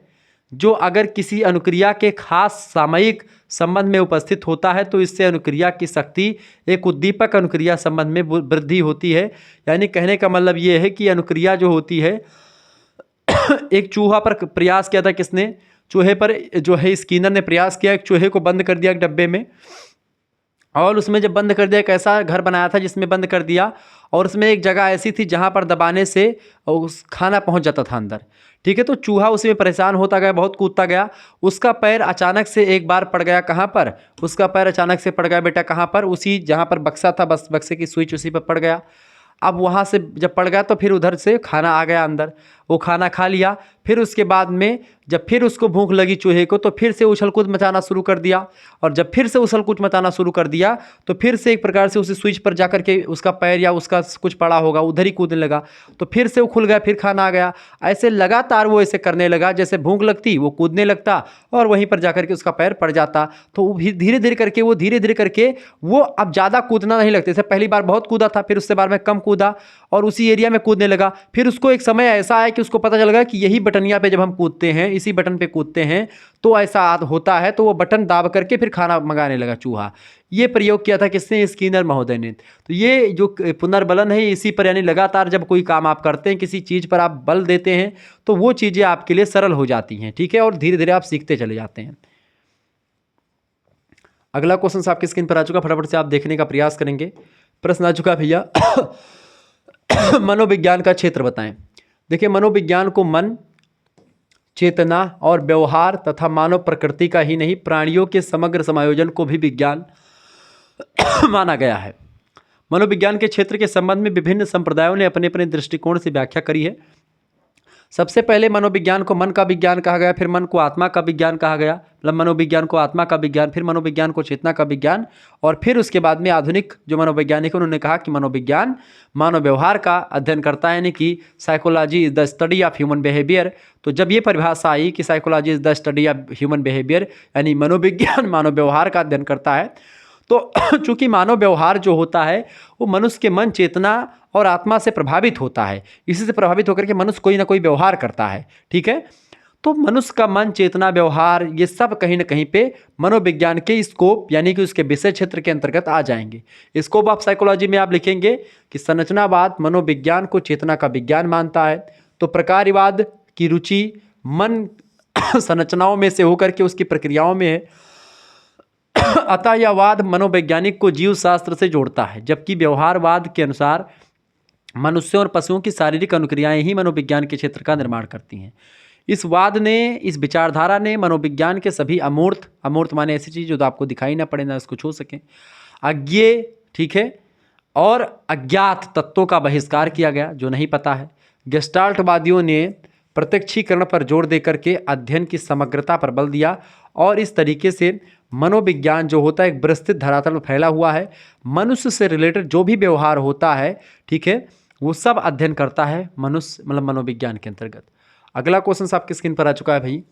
जो अगर किसी अनुक्रिया के खास सामयिक संबंध में उपस्थित होता है तो इससे अनुक्रिया की शक्ति एक उद्दीपक अनुक्रिया संबंध में वृद्धि होती है। यानी कहने का मतलब ये है कि अनुक्रिया जो होती है एक चूहा पर प्रयास किया था, किसने? चूहे पर जो है स्किनर ने प्रयास किया, एक चूहे को बंद कर दिया एक डब्बे में, और उसमें जब बंद कर दिया एक ऐसा घर बनाया था जिसमें बंद कर दिया, और उसमें एक जगह ऐसी थी जहाँ पर दबाने से उस खाना पहुँच जाता था अंदर। ठीक है, तो चूहा उसमें परेशान होता गया, बहुत कूदता गया। उसका पैर अचानक से एक बार पड़ गया, कहाँ पर? उसका पैर अचानक से पड़ गया बेटा, कहाँ पर? उसी जहाँ पर बक्सा था, बस बक्से की स्विच उसी पर पड़ गया। अब वहाँ से जब पड़ गया तो फिर उधर से खाना आ गया अंदर, वो खाना खा लिया। फिर उसके बाद में जब फिर उसको भूख लगी चूहे को, तो फिर से उछल कूद मचाना शुरू कर दिया, और जब फिर से उछल कूद मचाना शुरू कर दिया तो फिर से एक प्रकार से उसी स्विच पर जाकर के उसका पैर या उसका कुछ पड़ा होगा उधर ही कूदने लगा, तो फिर से वो खुल गया, फिर खाना आ गया। ऐसे लगातार वो ऐसे करने लगा, जैसे भूख लगती वो कूदने लगता और वहीं पर जाकर के उसका पैर पड़ जाता। तो धीरे धीरे करके वो अब ज़्यादा कूदना नहीं लगता। जैसे पहली बार बहुत कूदा था, फिर उससे बार में कम कूदा और उसी एरिया में कूदने लगा। फिर उसको एक समय ऐसा आया कि उसको पता चल गया कि यही बटनिया पे जब हम कूदते हैं, इसी बटन पे कूदते हैं तो ऐसा होता है, तो वो बटन दाब करके फिर खाना मंगाने लगा चूहा। ये प्रयोग किया था किसने? स्किनर महोदय ने। तो ये जो पुनर्बलन है इसी पर, यानी लगातार जब कोई काम आप करते हैं, किसी चीज़ पर आप बल देते हैं तो वो चीज़ें आपके लिए सरल हो जाती हैं। ठीक है, और धीरे धीरे आप सीखते चले जाते हैं। अगला क्वेश्चन आपकी स्क्रीन पर आ चुका, फटाफट से आप देखने का प्रयास करेंगे। प्रश्न आ चुका भैया मनोविज्ञान का क्षेत्र बताएं। देखिए, मनोविज्ञान को मन, चेतना और व्यवहार तथा मानव प्रकृति का ही नहीं, प्राणियों के समग्र समायोजन को भी विज्ञान माना गया है। मनोविज्ञान के क्षेत्र के संबंध में विभिन्न संप्रदायों ने अपने अपने दृष्टिकोण से व्याख्या करी है। सबसे पहले मनोविज्ञान को मन का विज्ञान कहा गया, फिर मन को आत्मा का विज्ञान कहा गया, मतलब मनोविज्ञान को आत्मा का विज्ञान, फिर मनोविज्ञान को चेतना का विज्ञान, और फिर उसके बाद में आधुनिक जो मनोवैज्ञानिक उन्होंने कहा कि मनोविज्ञान मानव व्यवहार का अध्ययन करता है, यानी कि psychology is the study of human behaviour. तो जब ये परिभाषा आई कि psychology is the study of human behaviour, यानी मनोविज्ञान मानव व्यवहार का अध्ययन करता है, तो चूंकि मानव व्यवहार जो होता है वो मनुष्य के मन, चेतना और आत्मा से प्रभावित होता है, इसी से प्रभावित होकर के मनुष्य कोई ना कोई व्यवहार करता है। ठीक है, तो मनुष्य का मन, चेतना, व्यवहार ये सब कहीं ना कहीं पे मनोविज्ञान के स्कोप यानी कि उसके विषय क्षेत्र के अंतर्गत आ जाएंगे। स्कोप ऑफ साइकोलॉजी में आप लिखेंगे कि संरचनावाद मनोविज्ञान को चेतना का विज्ञान मानता है, तो प्रकार्यवाद की रुचि मन संरचनाओं में से होकर के उसकी प्रक्रियाओं में है, अतः यह वाद मनोवैज्ञानिक को जीव शास्त्र से जोड़ता है, जबकि व्यवहारवाद के अनुसार मनुष्यों और पशुओं की शारीरिक अनुक्रियाएं ही मनोविज्ञान के क्षेत्र का निर्माण करती हैं। इस वाद ने, इस विचारधारा ने मनोविज्ञान के सभी अमूर्त माने ऐसी चीज़ जो तो आपको दिखाई ना पड़े, ना इसको छू सकें, अज्ञेय, ठीक है, और अज्ञात तत्वों का बहिष्कार किया गया जो नहीं पता है। गेस्टाल्टवादियों ने प्रत्यक्षीकरण पर जोर देकर के अध्ययन की समग्रता पर बल दिया और इस तरीके से मनोविज्ञान जो होता है एक विस्तृत धरातल पर फैला हुआ है। मनुष्य से रिलेटेड जो भी व्यवहार होता है, ठीक है, वो सब अध्ययन करता है मनुष्य मतलब मनोविज्ञान के अंतर्गत। अगला क्वेश्चन आपकी स्क्रीन पर आ चुका है भाई।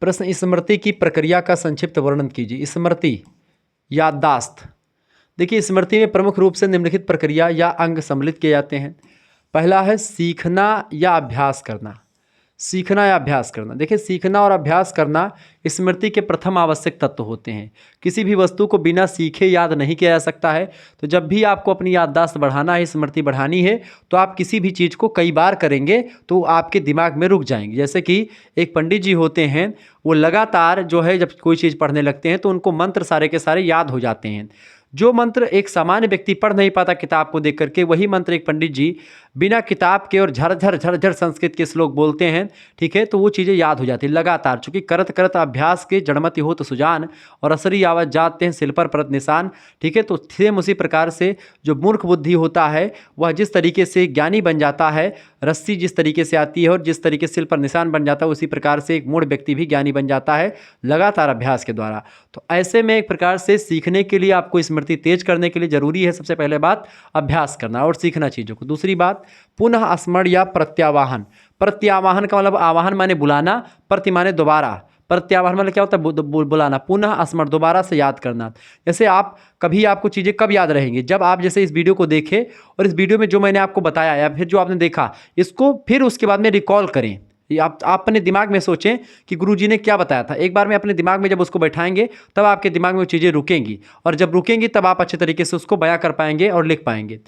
प्रश्न, स्मृति की प्रक्रिया का संक्षिप्त वर्णन कीजिए। स्मृति, याददाश्त। देखिए, स्मृति में प्रमुख रूप से निम्नलिखित प्रक्रिया या अंग सम्मिलित किए जाते हैं। पहला है सीखना या अभ्यास करना। सीखना या अभ्यास करना, देखिए सीखना और अभ्यास करना स्मृति के प्रथम आवश्यक तत्व होते हैं। किसी भी वस्तु को बिना सीखे याद नहीं किया जा सकता है। तो जब भी आपको अपनी याददाश्त बढ़ाना है, स्मृति बढ़ानी है, तो आप किसी भी चीज़ को कई बार करेंगे तो आपके दिमाग में रुक जाएंगे। जैसे कि एक पंडित जी होते हैं, वो लगातार जो है जब कोई चीज़ पढ़ने लगते हैं तो उनको मंत्र सारे के सारे याद हो जाते हैं। जो मंत्र एक सामान्य व्यक्ति पढ़ नहीं पाता किताब को देख करके, वही मंत्र एक पंडित जी बिना किताब के और झरझर झरझर संस्कृत के श्लोक बोलते हैं, ठीक है, तो वो चीज़ें याद हो जाती है लगातार। चूंकि करत करत अभ्यास के जड़मति हो तो सुजान, और असरी आवाज जाते हैं सिल पर परत निशान, ठीक है। तो सेम उसी प्रकार से जो मूर्ख बुद्धि होता है वह जिस तरीके से ज्ञानी बन जाता है, रस्सी जिस तरीके से आती है और जिस तरीके से सिल पर निशान बन जाता है, उसी प्रकार से एक मूढ़ व्यक्ति भी ज्ञानी बन जाता है लगातार अभ्यास के द्वारा। तो ऐसे में एक प्रकार से सीखने के लिए, आपको स्मृति तेज करने के लिए जरूरी है सबसे पहले बात अभ्यास करना और सीखना चीज़ों को। दूसरी बात पुनः स्मरण या प्रत्यावाहन। प्रत्यावाहन का मतलब आवाहन माने बुलाना, प्रति माने दोबारा, प्रत्यावाहन मतलब क्या होता है बुलाना, पुनः स्मरण दोबारा से याद करना। जैसे आप कभी आपको चीज़ें कब याद रहेंगी, जब आप जैसे इस वीडियो को देखें और इस वीडियो में जो मैंने आपको बताया या फिर जो आपने देखा इसको फिर उसके बाद में रिकॉल करें। आप अपने दिमाग में सोचें कि गुरुजी ने क्या बताया था। एक बार में अपने दिमाग में जब उसको बैठाएंगे तब आपके दिमाग में वो चीज़ें रुकेंगी, और जब रुकेंगी तब आप अच्छे तरीके से उसको बयां कर पाएंगे और लिख पाएंगे।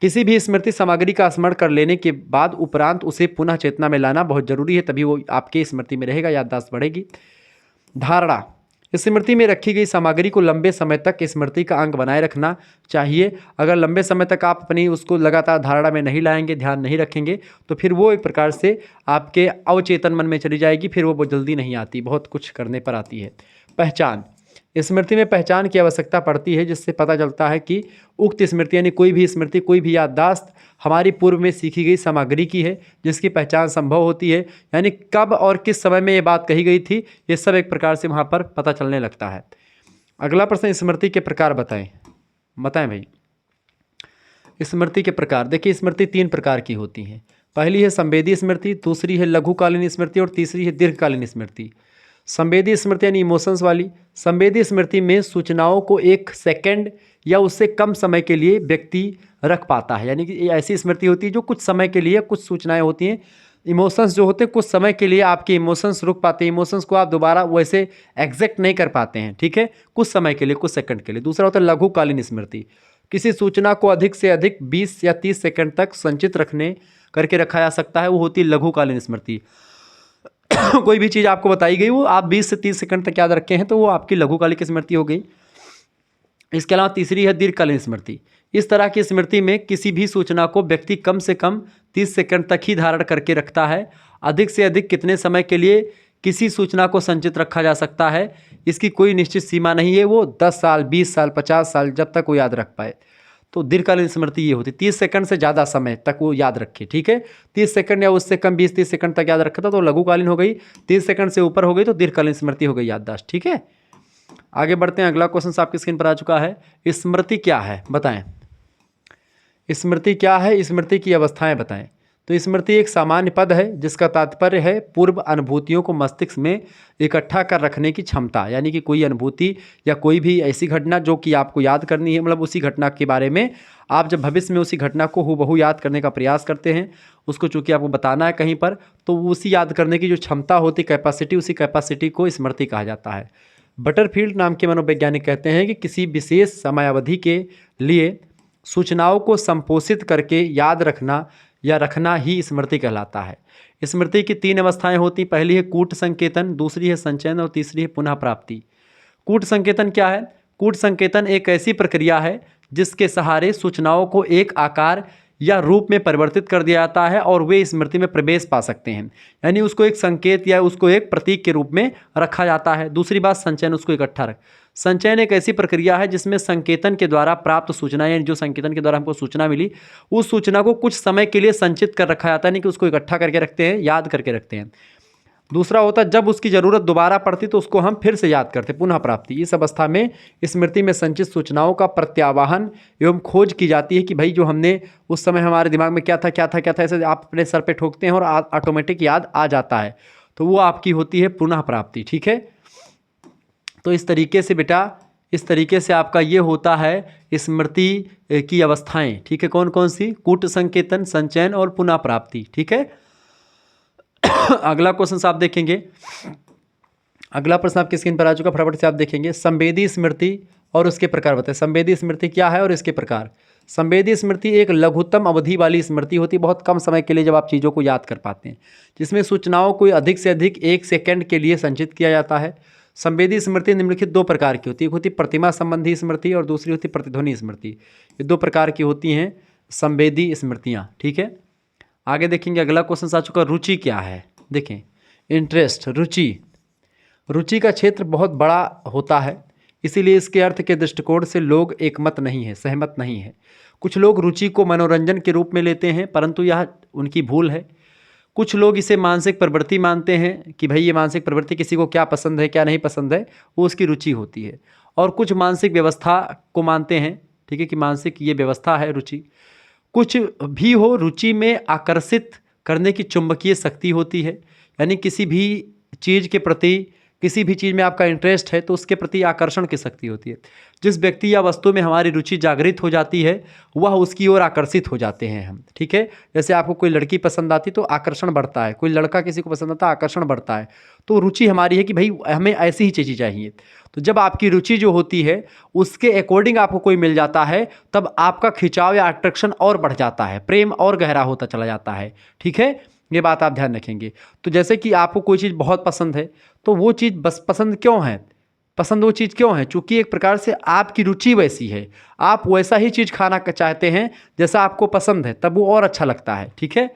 किसी भी स्मृति सामग्री का स्मरण कर लेने के बाद उपरांत उसे पुनः चेतना में लाना बहुत जरूरी है, तभी वो आपके स्मृति में रहेगा, याददाश्त बढ़ेगी। धारणा, स्मृति में रखी गई सामग्री को लंबे समय तक स्मृति का अंग बनाए रखना चाहिए। अगर लंबे समय तक आप अपनी उसको लगातार धारणा में नहीं लाएंगे, ध्यान नहीं रखेंगे, तो फिर वो एक प्रकार से आपके अवचेतन मन में चली जाएगी, फिर वो बहुत जल्दी नहीं आती, बहुत कुछ करने पर आती है। पहचान, स्मृति में पहचान की आवश्यकता पड़ती है, जिससे पता चलता है कि उक्त स्मृति यानी कोई भी स्मृति, कोई भी याददाश्त हमारी पूर्व में सीखी गई सामग्री की है, जिसकी पहचान संभव होती है। यानी कब और किस समय में ये बात कही गई थी, ये सब एक प्रकार से वहाँ पर पता चलने लगता है। अगला प्रश्न, स्मृति के प्रकार बताएं भाई। स्मृति के प्रकार, देखिए स्मृति 3 प्रकार की होती हैं। पहली है संवेदी स्मृति, दूसरी है लघुकालीन स्मृति और तीसरी है दीर्घकालीन स्मृति। संवेदी स्मृति यानी इमोशंस वाली। संवेदी स्मृति में सूचनाओं को 1 सेकंड या उससे कम समय के लिए व्यक्ति रख पाता है, यानी कि ऐसी स्मृति होती है जो कुछ समय के लिए, कुछ सूचनाएं होती हैं, इमोशंस जो होते हैं कुछ समय के लिए आपके इमोशंस रुक पाते हैं, इमोशंस को आप दोबारा वैसे एग्जैक्ट नहीं कर पाते हैं, ठीक है, कुछ समय के लिए, कुछ सेकंड के लिए। दूसरा होता है लघुकालीन स्मृति, किसी सूचना को अधिक से अधिक 20 या 30 सेकंड तक संचित करके रखा जा सकता है, वो होती है लघुकालीन स्मृति। कोई भी चीज़ आपको बताई गई वो आप 20 से 30 सेकंड तक याद रखे हैं तो वो आपकी लघुकालिक स्मृति हो गई। इसके अलावा तीसरी है दीर्घकालीन स्मृति। इस तरह की स्मृति में किसी भी सूचना को व्यक्ति कम से कम 30 सेकंड तक ही धारण करके रखता है। अधिक से अधिक कितने समय के लिए किसी सूचना को संचित रखा जा सकता है, इसकी कोई निश्चित सीमा नहीं है, वो 10 साल, 20 साल, 50 साल, जब तक वो याद रख पाए। तो दीर्घकालीन स्मृति ये होती है 30 सेकंड से ज़्यादा समय तक वो याद रखे, ठीक है। 30 सेकंड या उससे कम 20-30 सेकंड तक याद रखा था तो लघुकालीन हो गई, 30 सेकंड से ऊपर हो गई तो दीर्घकालीन स्मृति हो गई, याददाश्त, ठीक है। आगे बढ़ते हैं, अगला क्वेश्चन आपकी स्क्रीन पर आ चुका है। स्मृति क्या है बताएं। स्मृति क्या है, स्मृति की अवस्थाएं बताएं। तो स्मृति एक सामान्य पद है जिसका तात्पर्य है पूर्व अनुभूतियों को मस्तिष्क में इकट्ठा कर रखने की क्षमता, यानी कि कोई अनुभूति या कोई भी ऐसी घटना जो कि आपको याद करनी है, मतलब उसी घटना के बारे में आप जब भविष्य में उसी घटना को हूबहू याद करने का प्रयास करते हैं, उसको चूँकि आपको बताना है कहीं पर, तो उसी याद करने की जो क्षमता होती, कैपेसिटी, उसी कैपेसिटी को स्मृति कहा जाता है। बटरफील्ड नाम के मनोवैज्ञानिक कहते हैं कि किसी विशेष समयावधि के लिए सूचनाओं को संपोषित करके याद रखना या रखना ही स्मृति कहलाता है। स्मृति की 3 अवस्थाएं होती, पहली है कूट संकेतन, दूसरी है संचयन और तीसरी है पुनः प्राप्ति। कूट संकेतन क्या है? कूट संकेतन एक ऐसी प्रक्रिया है जिसके सहारे सूचनाओं को एक आकार या रूप में परिवर्तित कर दिया जाता है और वे स्मृति में प्रवेश पा सकते हैं, यानी उसको एक संकेत या उसको एक प्रतीक के रूप में रखा जाता है। दूसरी बात संचयन, उसको इकट्ठा संचयन एक ऐसी प्रक्रिया है जिसमें संकेतन के द्वारा प्राप्त सूचना, यानी जो संकेतन के द्वारा हमको सूचना मिली, उस सूचना को कुछ समय के लिए संचित कर रखा जाता है, नहीं कि उसको इकट्ठा करके रखते हैं, याद करके रखते हैं। दूसरा होता है जब उसकी ज़रूरत दोबारा पड़ती तो उसको हम फिर से याद करते, पुनः प्राप्ति। इस अवस्था में स्मृति में संचित सूचनाओं का प्रत्यावाहन एवं खोज की जाती है कि भाई जो हमने उस समय हमारे दिमाग में क्या था क्या था क्या था, ऐसे आप अपने सर पे ठोकते हैं और ऑटोमेटिक याद आ जाता है, तो वो आपकी होती है पुनः प्राप्ति। ठीक है, तो इस तरीके से बेटा, इस तरीके से आपका ये होता है स्मृति की अवस्थाएं। ठीक है, कौन कौन सी? कूट संकेतन, संचयन और पुनः प्राप्ति। ठीक है, अगला क्वेश्चन आप देखेंगे, अगला प्रश्न आपकी स्क्रीन पर आ चुका, फटाफट से आप देखेंगे। संवेदी स्मृति और उसके प्रकार बताएं। संवेदी स्मृति क्या है और इसके प्रकार। संवेदी स्मृति एक लघुतम अवधि वाली स्मृति होती है, बहुत कम समय के लिए जब आप चीज़ों को याद कर पाते हैं, जिसमें सूचनाओं को अधिक से अधिक 1 सेकंड के लिए संचित किया जाता है। संवेदी स्मृति निम्नलिखित 2 प्रकार की होती है, एक होती प्रतिमा संबंधी स्मृति और दूसरी होती प्रतिध्वनि स्मृति। ये 2 प्रकार की होती हैं संवेदी स्मृतियाँ। ठीक है, आगे देखेंगे, अगला क्वेश्चन आ चुका, रुचि क्या है। देखें, इंटरेस्ट, रुचि, रुचि का क्षेत्र बहुत बड़ा होता है, इसीलिए इसके अर्थ के दृष्टिकोण से लोग एकमत नहीं है, सहमत नहीं है। कुछ लोग रुचि को मनोरंजन के रूप में लेते हैं, परंतु यह उनकी भूल है। कुछ लोग इसे मानसिक प्रवृत्ति मानते हैं कि भाई ये मानसिक प्रवृत्ति, किसी को क्या पसंद है क्या नहीं पसंद है वो उसकी रुचि होती है। और कुछ मानसिक व्यवस्था को मानते हैं, ठीक है, कि मानसिक ये व्यवस्था है रुचि। कुछ भी हो, रुचि में आकर्षित करने की चुंबकीय शक्ति होती है, यानी किसी भी चीज़ के प्रति, किसी भी चीज़ में आपका इंटरेस्ट है तो उसके प्रति आकर्षण की शक्ति होती है। जिस व्यक्ति या वस्तु में हमारी रुचि जागृत हो जाती है वह उसकी ओर आकर्षित हो जाते हैं हम। ठीक है, जैसे आपको कोई लड़की पसंद आती तो आकर्षण बढ़ता है, कोई लड़का किसी को पसंद आता आकर्षण बढ़ता है। तो रुचि हमारी है कि भाई हमें ऐसी ही चीज़ें चाहिए। तो जब आपकी रुचि जो होती है उसके अकॉर्डिंग आपको कोई मिल जाता है तब आपका खिंचाव या अट्रैक्शन और बढ़ जाता है, प्रेम और गहरा होता चला जाता है। ठीक है, ये बात आप ध्यान रखेंगे। तो जैसे कि आपको कोई चीज़ बहुत पसंद है तो वो चीज़ बस पसंद क्यों है, पसंद वो चीज़ क्यों है, चूँकि एक प्रकार से आपकी रुचि वैसी है, आप वैसा ही चीज़ खाना चाहते हैं जैसा आपको पसंद है, तब वो और अच्छा लगता है। ठीक है,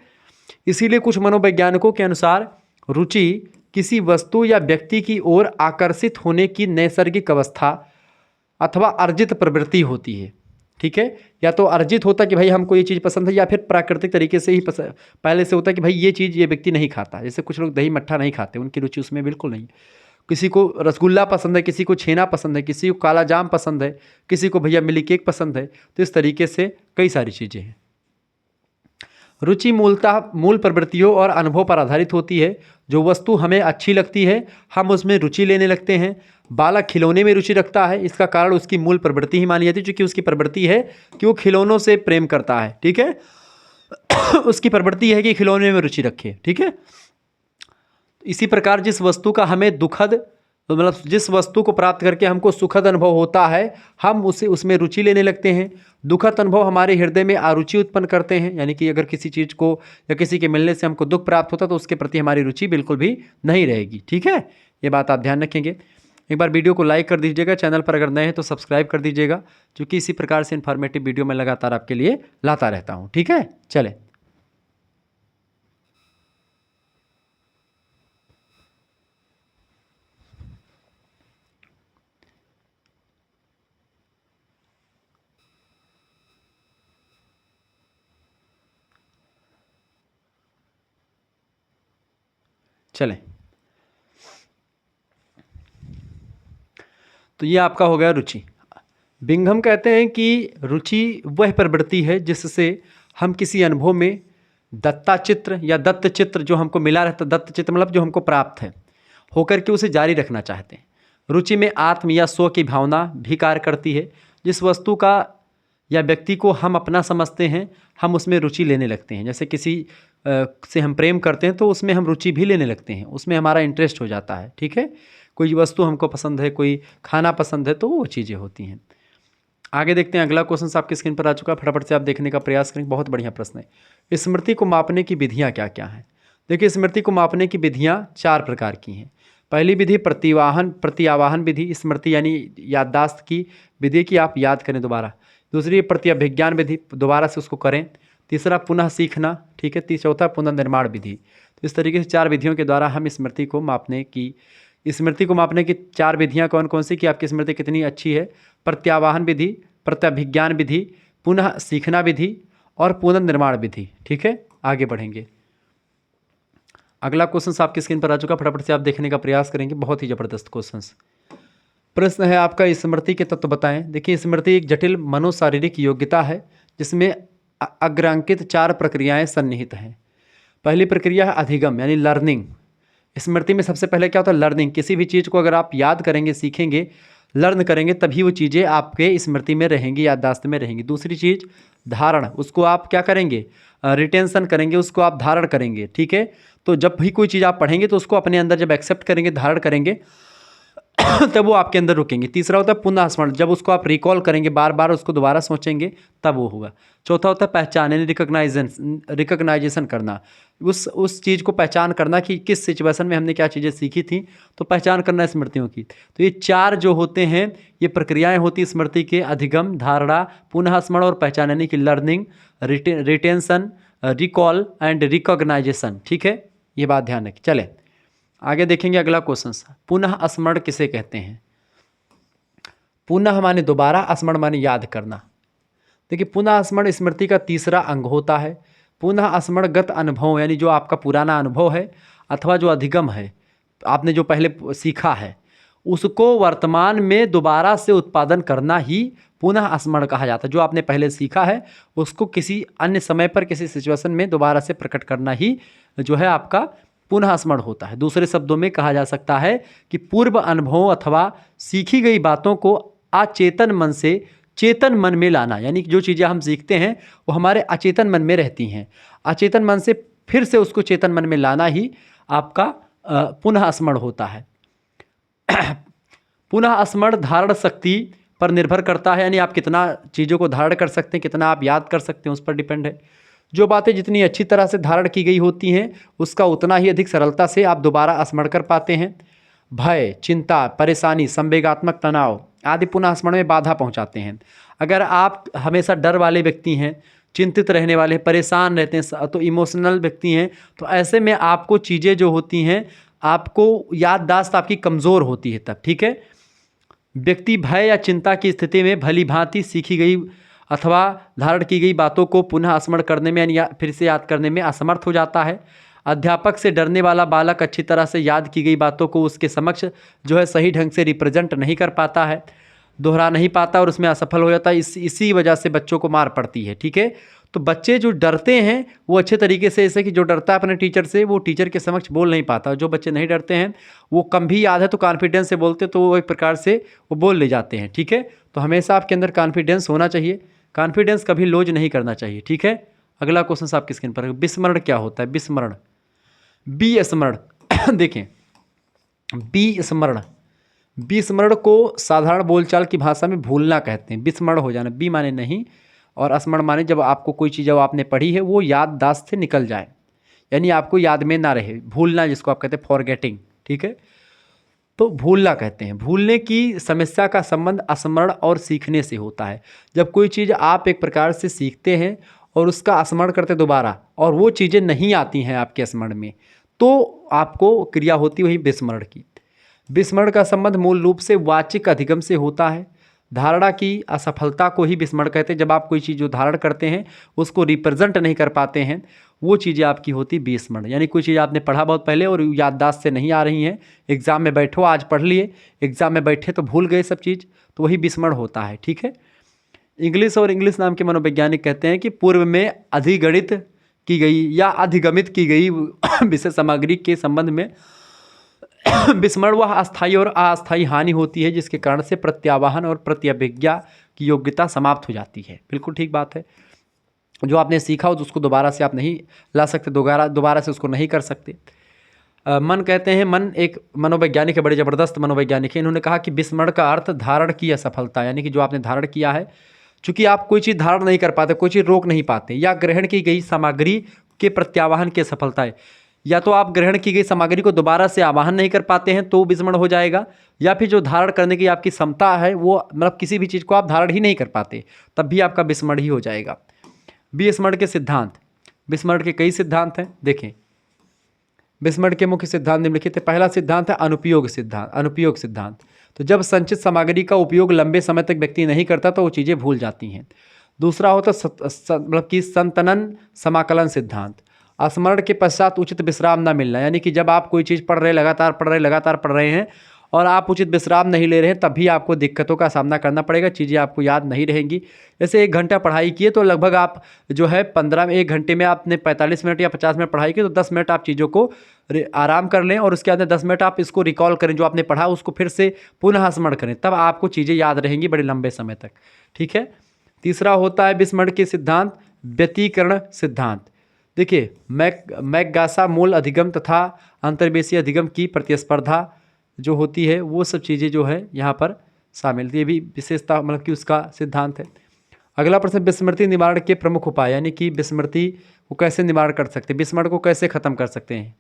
इसीलिए कुछ मनोवैज्ञानिकों के अनुसार रुचि किसी वस्तु या व्यक्ति की ओर आकर्षित होने की नैसर्गिक अवस्था अथवा अर्जित प्रवृत्ति होती है। ठीक है, या तो अर्जित होता कि भाई हमको ये चीज़ पसंद है, या फिर प्राकृतिक तरीके से ही पहले से होता कि भाई ये चीज़ ये व्यक्ति नहीं खाता। जैसे कुछ लोग दही मट्ठा नहीं खाते, उनकी रुचि उसमें बिल्कुल नहीं। किसी को रसगुल्ला पसंद है, किसी को छेना पसंद है, किसी को काला जाम पसंद है, किसी को भैया मिल्क केक पसंद है। तो इस तरीके से कई सारी चीज़ें हैं। रुचि मूलतः मूल प्रवृत्तियों और अनुभव पर आधारित होती है। जो वस्तु हमें अच्छी लगती है हम उसमें रुचि लेने लगते हैं। बालक खिलौने में रुचि रखता है, इसका कारण उसकी मूल प्रवृत्ति ही मानी जाती है, क्योंकि उसकी प्रवृत्ति है कि वो खिलौनों से प्रेम करता है। ठीक है, उसकी प्रवृत्ति है कि खिलौने में रुचि रखे। ठीक है, इसी प्रकार जिस वस्तु का हमें दुखद, मतलब जिस वस्तु को प्राप्त करके हमको सुखद अनुभव होता है हम उसमें रुचि लेने लगते हैं। दुखद अनुभव हमारे हृदय में अरुचि उत्पन्न करते हैं, यानी कि अगर किसी चीज़ को या किसी के मिलने से हमको दुख प्राप्त होता तो उसके प्रति हमारी रुचि बिल्कुल भी नहीं रहेगी। ठीक है, ये बात आप ध्यान रखेंगे। एक बार वीडियो को लाइक कर दीजिएगा, चैनल पर अगर नए हैं तो सब्सक्राइब कर दीजिएगा, क्योंकि इसी प्रकार से इन्फॉर्मेटिव वीडियो मैं लगातार आपके लिए लाता रहता हूँ। ठीक है, चले चलें। तो ये आपका हो गया रुचि। बिंघम कहते हैं कि रुचि वह प्रवृत्ति है जिससे हम किसी अनुभव में दत्ताचित्र या दत्त चित्र जो हमको मिला रहता, दत्त चित्र मतलब जो हमको प्राप्त है, होकर के उसे जारी रखना चाहते हैं। रुचि में आत्म या स्व की भावना भी कार्य करती है। जिस वस्तु का या व्यक्ति को हम अपना समझते हैं हम उसमें रुचि लेने लगते हैं। जैसे किसी से हम प्रेम करते हैं तो उसमें हम रुचि भी लेने लगते हैं, उसमें हमारा इंटरेस्ट हो जाता है। ठीक है, कोई वस्तु हमको पसंद है, कोई खाना पसंद है, तो वो चीज़ें होती हैं। आगे देखते हैं, अगला क्वेश्चन आपकी स्क्रीन पर आ चुका है, फटाफट से आप देखने का प्रयास करें। बहुत बढ़िया प्रश्न है। स्मृति को मापने की विधियाँ क्या क्या हैं। देखिए, स्मृति को मापने की विधियाँ 4 प्रकार की हैं। पहली विधि प्रत्यावाहन विधि, स्मृति यानी याददाश्त की विधि की आप याद करें दोबारा। दूसरी प्रत्यभिज्ञान विधि, दोबारा से उसको करें। तीसरा पुनः सीखना। ठीक है, चौथा पुनर्निर्माण विधि। तो इस तरीके से 4 विधियों के द्वारा हम स्मृति को मापने की स्मृति को मापने की 4 विधियां कौन कौन सी कि आपकी स्मृति कितनी अच्छी है? प्रत्यावाहन विधि, प्रत्यभिज्ञान विधि, पुनः सीखना विधि और पुनर्निर्माण विधि। ठीक है, आगे बढ़ेंगे। अगला क्वेश्चन आपकी स्क्रीन पर आ चुका, फटाफट से आप देखने का प्रयास करेंगे। बहुत ही जबरदस्त क्वेश्चन। प्रश्न है आपका, स्मृति के तत्व बताएं। देखिए, स्मृति एक जटिल मनोशारीरिक योग्यता है जिसमें अग्रांकित 4 प्रक्रियाएं सन्निहित हैं। पहली प्रक्रिया है अधिगम यानी लर्निंग। स्मृति में सबसे पहले क्या होता है? लर्निंग। किसी भी चीज़ को अगर आप याद करेंगे, सीखेंगे, लर्न करेंगे, तभी वो चीज़ें आपके स्मृति में रहेंगी, याददाश्त में रहेंगी। दूसरी चीज़ धारण, उसको आप क्या करेंगे? रिटेंशन करेंगे, उसको आप धारण करेंगे। ठीक है, तो जब भी कोई चीज़ आप पढ़ेंगे तो उसको अपने अंदर जब एक्सेप्ट करेंगे, धारण करेंगे तब वो आपके अंदर रुकेंगे। तीसरा होता है पुनः स्मरण, जब उसको आप रिकॉल करेंगे, बार बार उसको दोबारा सोचेंगे, तब वो होगा। चौथा होता है पहचान यानी रिकग्नाइजेशन करना, उस चीज़ को पहचान करना कि किस सिचुएशन में हमने क्या चीज़ें सीखी थी, तो पहचान करना स्मृतियों की। तो ये 4 जो होते हैं, ये प्रक्रियाएं होती स्मृति के, अधिगम, धारणा, पुनः स्मरण और पहचान यानी कि learning, retention, recall and recognization. ठीक है, ये बात ध्यान रखें। चले आगे देखेंगे अगला क्वेश्चन। पुनः स्मरण किसे कहते हैं? पुनः माने दोबारा, स्मरण माने याद करना। देखिए, पुनः स्मरण स्मृति का तीसरा अंग होता है। पुनः स्मरण गत अनुभव यानी जो आपका पुराना अनुभव है अथवा जो अधिगम है, आपने जो पहले सीखा है, उसको वर्तमान में दोबारा से उत्पादन करना ही पुनः स्मरण कहा जाता है। जो आपने पहले सीखा है उसको किसी अन्य समय पर किसी सिचुएशन में दोबारा से प्रकट करना ही जो है आपका पुनः स्मरण होता है। दूसरे शब्दों में कहा जा सकता है कि पूर्व अनुभवों अथवा सीखी गई बातों को अचेतन मन से चेतन मन में लाना, यानी कि जो चीज़ें हम सीखते हैं वो हमारे अचेतन मन में रहती हैं, अचेतन मन से फिर से उसको चेतन मन में लाना ही आपका पुनः स्मरण होता है। पुनः स्मरण धारण शक्ति पर निर्भर करता है, यानी आप कितना चीज़ों को धारण कर सकते हैं, कितना आप याद कर सकते हैं, उस पर डिपेंड है। जो बातें जितनी अच्छी तरह से धारण की गई होती हैं उसका उतना ही अधिक सरलता से आप दोबारा स्मरण कर पाते हैं। भय, चिंता, परेशानी, संवेगात्मक तनाव आदि पुनः स्मरण में बाधा पहुंचाते हैं। अगर आप हमेशा डर वाले व्यक्ति हैं, चिंतित रहने वाले, परेशान रहते हैं, तो इमोशनल व्यक्ति हैं, तो ऐसे में आपको चीज़ें जो होती हैं, आपको याददाश्त आपकी कमज़ोर होती है तब। ठीक है, व्यक्ति भय या चिंता की स्थिति में भली भांति सीखी गई अथवा धारण की गई बातों को पुनः स्मरण करने में या फिर से याद करने में असमर्थ हो जाता है। अध्यापक से डरने वाला बालक अच्छी तरह से याद की गई बातों को उसके समक्ष जो है सही ढंग से रिप्रेजेंट नहीं कर पाता है, दोहरा नहीं पाता और उसमें असफल हो जाता है। इसी वजह से बच्चों को मार पड़ती है। ठीक है, तो बच्चे जो डरते हैं वो अच्छे तरीके से, जैसे कि जो डरता है अपने टीचर से वो टीचर के समक्ष बोल नहीं पाता। जो बच्चे नहीं डरते हैं वो कम भी याद है तो कॉन्फिडेंस से बोलते, तो वो एक प्रकार से वो बोल ले जाते हैं। ठीक है, तो हमेशा आपके अंदर कॉन्फिडेंस होना चाहिए, कॉन्फिडेंस कभी लॉज नहीं करना चाहिए। ठीक है, अगला क्वेश्चन आपकी स्क्रीन पर है, विस्मरण क्या होता है? विस्मरण, विस्मरण देखें, विस्मरण, विस्मरण को साधारण बोलचाल की भाषा में भूलना कहते हैं। विस्मरण हो जाना, बी माने नहीं और स्मरण माने जब आपको कोई चीज़ जब आपने पढ़ी है वो याददाश्त से निकल जाए, यानी आपको याद में ना रहे, भूलना जिसको आप कहते हैं फॉरगेटिंग। ठीक है, तो भूलना कहते हैं। भूलने की समस्या का संबंध स्मरण और सीखने से होता है। जब कोई चीज़ आप एक प्रकार से सीखते हैं और उसका स्मरण करते दोबारा और वो चीज़ें नहीं आती हैं आपके स्मरण में, तो आपको क्रिया होती वही विस्मरण की। विस्मरण का संबंध मूल रूप से वाचिक अधिगम से होता है। धारणा की असफलता को ही विस्मरण कहते हैं। जब आप कोई चीज़ जो धारण करते हैं उसको रिप्रेजेंट नहीं कर पाते हैं, वो चीज़ें आपकी होती विस्मरण। यानी कोई चीज़ आपने पढ़ा बहुत पहले और याददाश्त से नहीं आ रही हैं, एग्ज़ाम में बैठो, आज पढ़ लिए, एग्ज़ाम में बैठे तो भूल गए सब चीज़, तो वही विस्मरण होता है। ठीक है, इंग्लिश और इंग्लिश नाम के मनोवैज्ञानिक कहते हैं कि पूर्व में अधिगणित की गई या अधिगमित की गई विषय सामग्री के संबंध में विस्मरण वह अस्थायी और अस्थायी हानि होती है जिसके कारण से प्रत्यावाहन और प्रत्यभिज्ञा की योग्यता समाप्त हो जाती है। बिल्कुल ठीक बात है। जो आपने सीखा हो तो उसको दोबारा से आप नहीं ला सकते, दोबारा से उसको नहीं कर सकते। मन कहते हैं, मन एक मनोवैज्ञानिक है, बड़े ज़बरदस्त मनोवैज्ञानिक है। इन्होंने कहा कि विस्मरण का अर्थ धारण की असफलता, यानी कि जो आपने धारण किया है, चूँकि आप कोई चीज़ धारण नहीं कर पाते, कोई चीज़ रोक नहीं पाते, या ग्रहण की गई सामग्री के प्रत्यावाहन की असफलता है, या तो आप ग्रहण की गई सामग्री को दोबारा से आवाहन नहीं कर पाते हैं तो विस्मरण हो जाएगा, या फिर जो धारण करने की आपकी क्षमता है वो मतलब किसी भी चीज़ को आप धारण ही नहीं कर पाते, तब भी आपका विस्मरण ही हो जाएगा। विस्मरण के सिद्धांत, विस्मरण के कई सिद्धांत हैं। देखें, बिस्मर्ट के मुख्य सिद्धांत निम्नलिखित है। पहला सिद्धांत है अनुपयोग सिद्धांत। अनुपयोग सिद्धांत, तो जब संचित सामग्री का उपयोग लंबे समय तक व्यक्ति नहीं करता तो वो चीज़ें भूल जाती हैं। दूसरा होता मतलब कि संतनन समाकलन सिद्धांत। स्मरण के पश्चात उचित विश्राम न मिलना, यानी कि जब आप कोई चीज़ पढ़ रहे, लगातार पढ़ रहे हैं और आप उचित विश्राम नहीं ले रहे हैं, तभी आपको दिक्कतों का सामना करना पड़ेगा, चीज़ें आपको याद नहीं रहेंगी। जैसे 1 घंटा पढ़ाई किए तो लगभग आप जो है 1 घंटे में आपने 45 मिनट या 50 मिनट पढ़ाई की, तो 10 मिनट आप चीज़ों को आराम कर लें और उसके बाद 10 मिनट आप इसको रिकॉल करें, जो आपने पढ़ा उसको फिर से पुनः स्मरण करें, तब आपको चीज़ें याद रहेंगी बड़े लंबे समय तक। ठीक है। तीसरा होता है विस्मरण के सिद्धांत व्यतीकरण सिद्धांत। देखिए, मैकगासा मूल अधिगम तथा अंतर्वेशीय अधिगम की प्रतिस्पर्धा जो होती है, वो सब चीज़ें जो है यहाँ पर शामिल, ये भी विशेषता मतलब कि उसका सिद्धांत है। अगला प्रश्न, विस्मृति निवारण के प्रमुख उपाय, यानी कि विस्मृति को कैसे निवारण कर सकते हैं, विस्मरण को कैसे खत्म कर सकते हैं।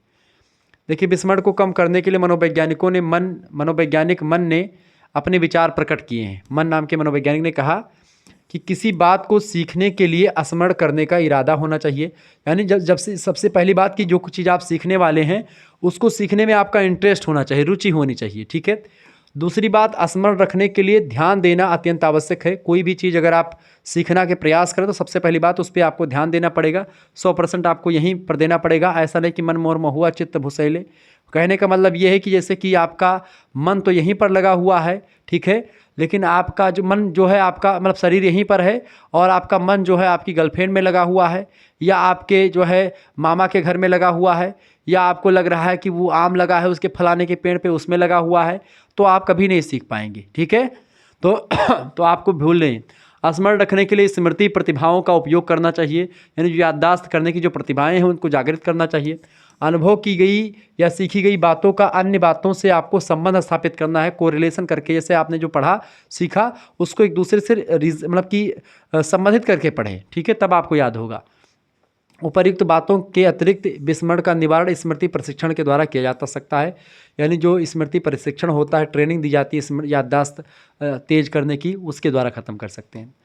देखिए, विस्मरण को कम करने के लिए मनोवैज्ञानिक मन ने अपने विचार प्रकट किए हैं। मन नाम के मनोवैज्ञानिक ने कहा कि किसी बात को सीखने के लिए स्मरण करने का इरादा होना चाहिए, यानी जब से सबसे पहली बात कि जो कुछ चीज़ आप सीखने वाले हैं उसको सीखने में आपका इंटरेस्ट होना चाहिए, रुचि होनी चाहिए। ठीक है। दूसरी बात, स्मरण रखने के लिए ध्यान देना अत्यंत आवश्यक है। कोई भी चीज़ अगर आप सीखना के प्रयास करें तो सबसे पहली बात उस पर आपको ध्यान देना पड़ेगा, 100% आपको यहीं पर देना पड़ेगा। ऐसा नहीं कि मन मोर महुआ चित्त भुसैले। कहने का मतलब ये है कि जैसे कि आपका मन तो यहीं पर लगा हुआ है, ठीक है, लेकिन आपका जो मन जो है, आपका मतलब शरीर यहीं पर है और आपका मन जो है आपकी गर्लफ्रेंड में लगा हुआ है, या आपके जो है मामा के घर में लगा हुआ है, या आपको लग रहा है कि वो आम लगा है उसके फलाने के पेड़ पे उसमें लगा हुआ है, तो आप कभी नहीं सीख पाएंगे। ठीक है। तो आपको भूल नहीं, स्मरण रखने के लिए स्मृति प्रतिभाओं का उपयोग करना चाहिए, यानी जो याददाश्त करने की जो प्रतिभाएं हैं उनको जागृत करना चाहिए। अनुभव की गई या सीखी गई बातों का अन्य बातों से आपको संबंध स्थापित करना है, कोरिलेशन करके, जैसे आपने जो पढ़ा सीखा उसको एक दूसरे से मतलब कि संबंधित करके पढ़ें। ठीक है, तब आपको याद होगा। उपर्युक्त बातों के अतिरिक्त विस्मरण का निवारण स्मृति प्रशिक्षण के द्वारा किया जा सकता है, यानी जो स्मृति प्रशिक्षण होता है, ट्रेनिंग दी जाती है याददाश्त तेज करने की, उसके द्वारा खत्म कर सकते हैं।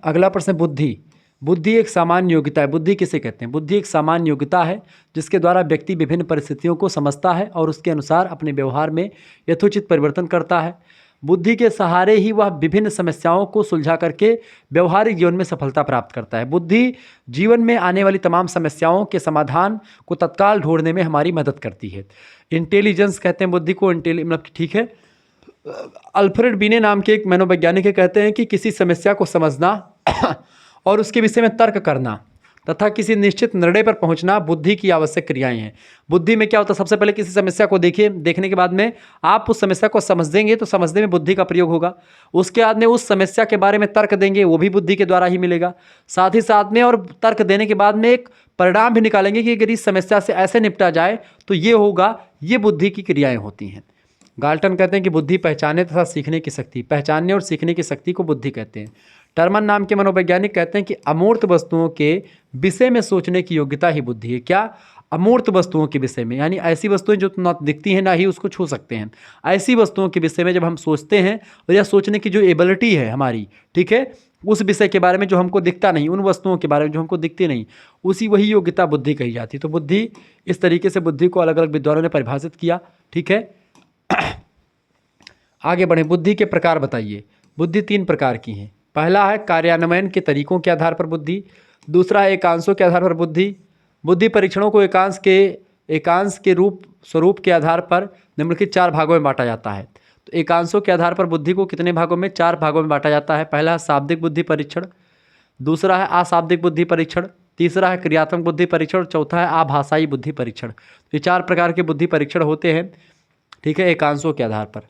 अगला प्रश्न, बुद्धि। बुद्धि एक सामान्य योग्यता है। बुद्धि किसे कहते हैं? बुद्धि एक सामान्य योग्यता है जिसके द्वारा व्यक्ति विभिन्न परिस्थितियों को समझता है और उसके अनुसार अपने व्यवहार में यथोचित परिवर्तन करता है। बुद्धि के सहारे ही वह विभिन्न समस्याओं को सुलझा करके व्यवहारिक जीवन में सफलता प्राप्त करता है। बुद्धि जीवन में आने वाली तमाम समस्याओं के समाधान को तत्काल ढूंढने में हमारी मदद करती है। इंटेलिजेंस कहते हैं बुद्धि को, मतलब ठीक है। अल्फ्रेड बीने नाम के एक मनोवैज्ञानिक कहते हैं कि किसी समस्या को समझना और उसके विषय में तर्क करना तथा किसी निश्चित निर्णय पर पहुंचना बुद्धि की आवश्यक क्रियाएं हैं। बुद्धि में क्या होता है? सबसे पहले किसी समस्या को देखने के बाद में आप उस समस्या को समझ देंगे तो समझने में बुद्धि का प्रयोग होगा। उसके बाद में उस समस्या के बारे में तर्क देंगे, वो भी बुद्धि के द्वारा ही मिलेगा। साथ ही साथ में और तर्क देने के बाद में एक परिणाम भी निकालेंगे कि अगर इस समस्या से ऐसे निपटा जाए तो ये होगा। ये बुद्धि की क्रियाएँ होती हैं। गाल्टन कहते हैं कि बुद्धि पहचानने तथा सीखने की शक्ति, पहचानने और सीखने की शक्ति को बुद्धि कहते हैं। टर्मन नाम के मनोवैज्ञानिक कहते हैं कि अमूर्त वस्तुओं के विषय में सोचने की योग्यता ही बुद्धि है। क्या? अमूर्त वस्तुओं के विषय में, यानी ऐसी वस्तुएं जो ना दिखती हैं ना ही उसको छू सकते हैं, ऐसी वस्तुओं के विषय में जब हम सोचते हैं और या सोचने की जो एबिलिटी है हमारी, ठीक है, उस विषय के बारे में जो हमको दिखता नहीं, उन वस्तुओं के बारे में जो हमको दिखती नहीं, वही योग्यता बुद्धि कही जाती है। तो बुद्धि, इस तरीके से बुद्धि को अलग अलग विद्वानों ने परिभाषित किया। ठीक है, आगे बढ़े। बुद्धि के प्रकार बताइए। बुद्धि 3 प्रकार की हैं। पहला है कार्यान्वयन के तरीकों के आधार पर बुद्धि। दूसरा है एकांशों के आधार पर बुद्धि। बुद्धि परीक्षणों को एकांश के स्वरूप के आधार पर निम्नलिखित 4 भागों में बांटा जाता है। तो एकांशों के आधार पर बुद्धि को कितने भागों में? 4 भागों में बांटा जाता है। पहला है शाब्दिक बुद्धि परीक्षण, दूसरा है अशाब्दिक बुद्धि परीक्षण, तीसरा है क्रियात्मक बुद्धि परीक्षण और चौथा है आभाषाई बुद्धि परीक्षण। ये 4 प्रकार के बुद्धि परीक्षण होते हैं, ठीक है, एकांशों के आधार पर।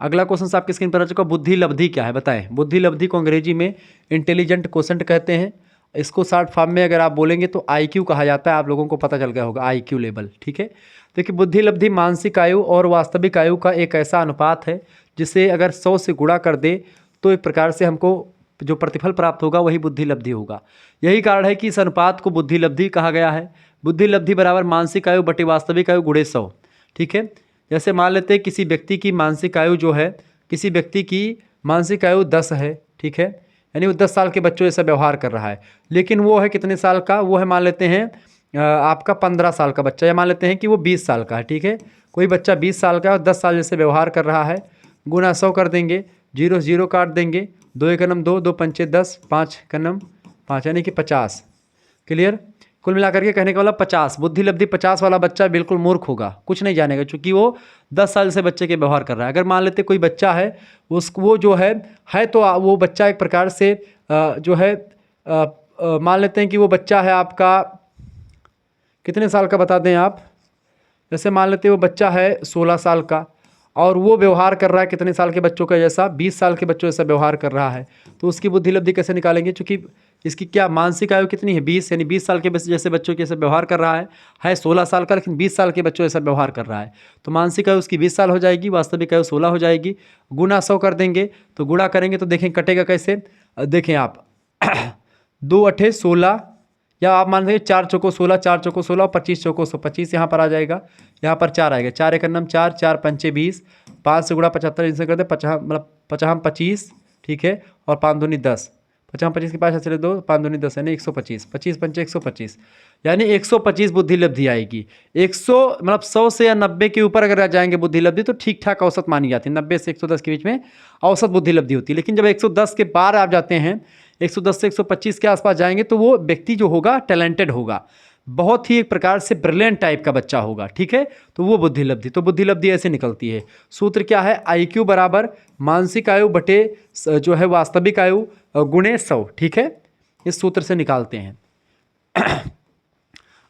अगला क्वेश्चन आपकी स्क्रीन पर आ चुका। बुद्धि लब्धि क्या है बताएं। बुद्धि लब्धि को अंग्रेजी में इंटेलिजेंट क्वोशेंट कहते हैं। इसको शॉर्ट फॉर्म में अगर आप बोलेंगे तो IQ कहा जाता है। आप लोगों को पता चल गया होगा IQ लेवल, ठीक है। देखिए, बुद्धि लब्धि मानसिक आयु और वास्तविक आयु का एक ऐसा अनुपात है जिसे अगर 100 से गुणा कर दे तो एक प्रकार से हमको जो प्रतिफल प्राप्त होगा वही बुद्धि लब्धि होगा। यही कारण है कि इस अनुपात को बुद्धि लब्धि कहा गया है। बुद्धि लब्धि बराबर मानसिक आयु बटे वास्तविक आयु गुणे 100, ठीक है। जैसे मान लेते हैं किसी व्यक्ति की मानसिक आयु जो है, किसी व्यक्ति की मानसिक आयु 10 है, ठीक है, यानी वो 10 साल के बच्चों जैसा व्यवहार कर रहा है, लेकिन वो है कितने साल का? वो है मान लेते हैं आपका 15 साल का बच्चा, या मान लेते हैं कि वो 20 साल का है, ठीक है। कोई बच्चा 20 साल का है और 10 साल जैसे व्यवहार कर रहा है, गुना 100 कर देंगे, जीरो से जीरो काट देंगे, 2 एक नम 2, 2 पंचे 10, 5 का नम 5 यानी कि 50। क्लियर। कुल मिलाकर के कहने का मतलब 50, बुद्धि लब्धि 50 वाला बच्चा बिल्कुल मूर्ख होगा, कुछ नहीं जानेगा, क्योंकि वो 10 साल से बच्चे के व्यवहार कर रहा है। अगर मान लेते कोई बच्चा है, वो जो है तो वो बच्चा एक प्रकार से जो है मान लेते हैं कि वो बच्चा है आपका कितने साल का बता दें आप। जैसे मान लेते हैं वो बच्चा है 16 साल का और वो व्यवहार कर रहा है कितने साल के बच्चों का जैसा, 20 साल के बच्चों जैसा व्यवहार कर रहा है, तो उसकी बुद्धि लब्धि कैसे निकालेंगे? क्योंकि इसकी क्या मानसिक आयु कितनी है, 20, यानी 20 साल के जैसे बच्चों के जैसे व्यवहार कर रहा है 16 साल का, लेकिन 20 साल के बच्चों जैसा व्यवहार कर रहा है, तो मानसिक आयु उसकी 20 साल हो जाएगी, वास्तविक आयु 16 हो जाएगी। गुना 100 कर देंगे, तो गुणा करेंगे तो देखें कटेगा कैसे, देखें आप 2 अठे 16, या आप मान लीजिए 4 चौको 16, 4 चौको 16 और 25 चौको 125 यहाँ पर आ जाएगा, यहाँ पर 4 आएगा, 4 एक नम 4, 4 पंचे 20, 5 से गुणा 75 इनसे करते 50 मतलब 50 25, ठीक है, और 5 दूनी 10, 50 25 के पास चले 2, 5 दूनी 10 यानी 125, 25 पंचे 125 यानी 125 बुद्धि लब्धि आएगी। 100 मतलब 100 से या 90 के ऊपर अगर आ जाएंगे बुद्धि लब्धि तो ठीक ठाक औसत मानी जाती है, 90 से 110 के बीच में औसत बुद्धि लब्धि होती है। लेकिन जब 110 के पार आप जाते हैं, 110 से 125 के आसपास जाएंगे, तो वो व्यक्ति जो होगा टैलेंटेड होगा, बहुत ही एक प्रकार से ब्रिलियंट टाइप का बच्चा होगा, ठीक है, तो वो बुद्धि लब्धि। तो बुद्धि लब्धि ऐसे निकलती है। सूत्र क्या है, IQ बराबर मानसिक आयु बटे जो है वास्तविक आयु गुणे 100, ठीक है, इस सूत्र से निकालते हैं।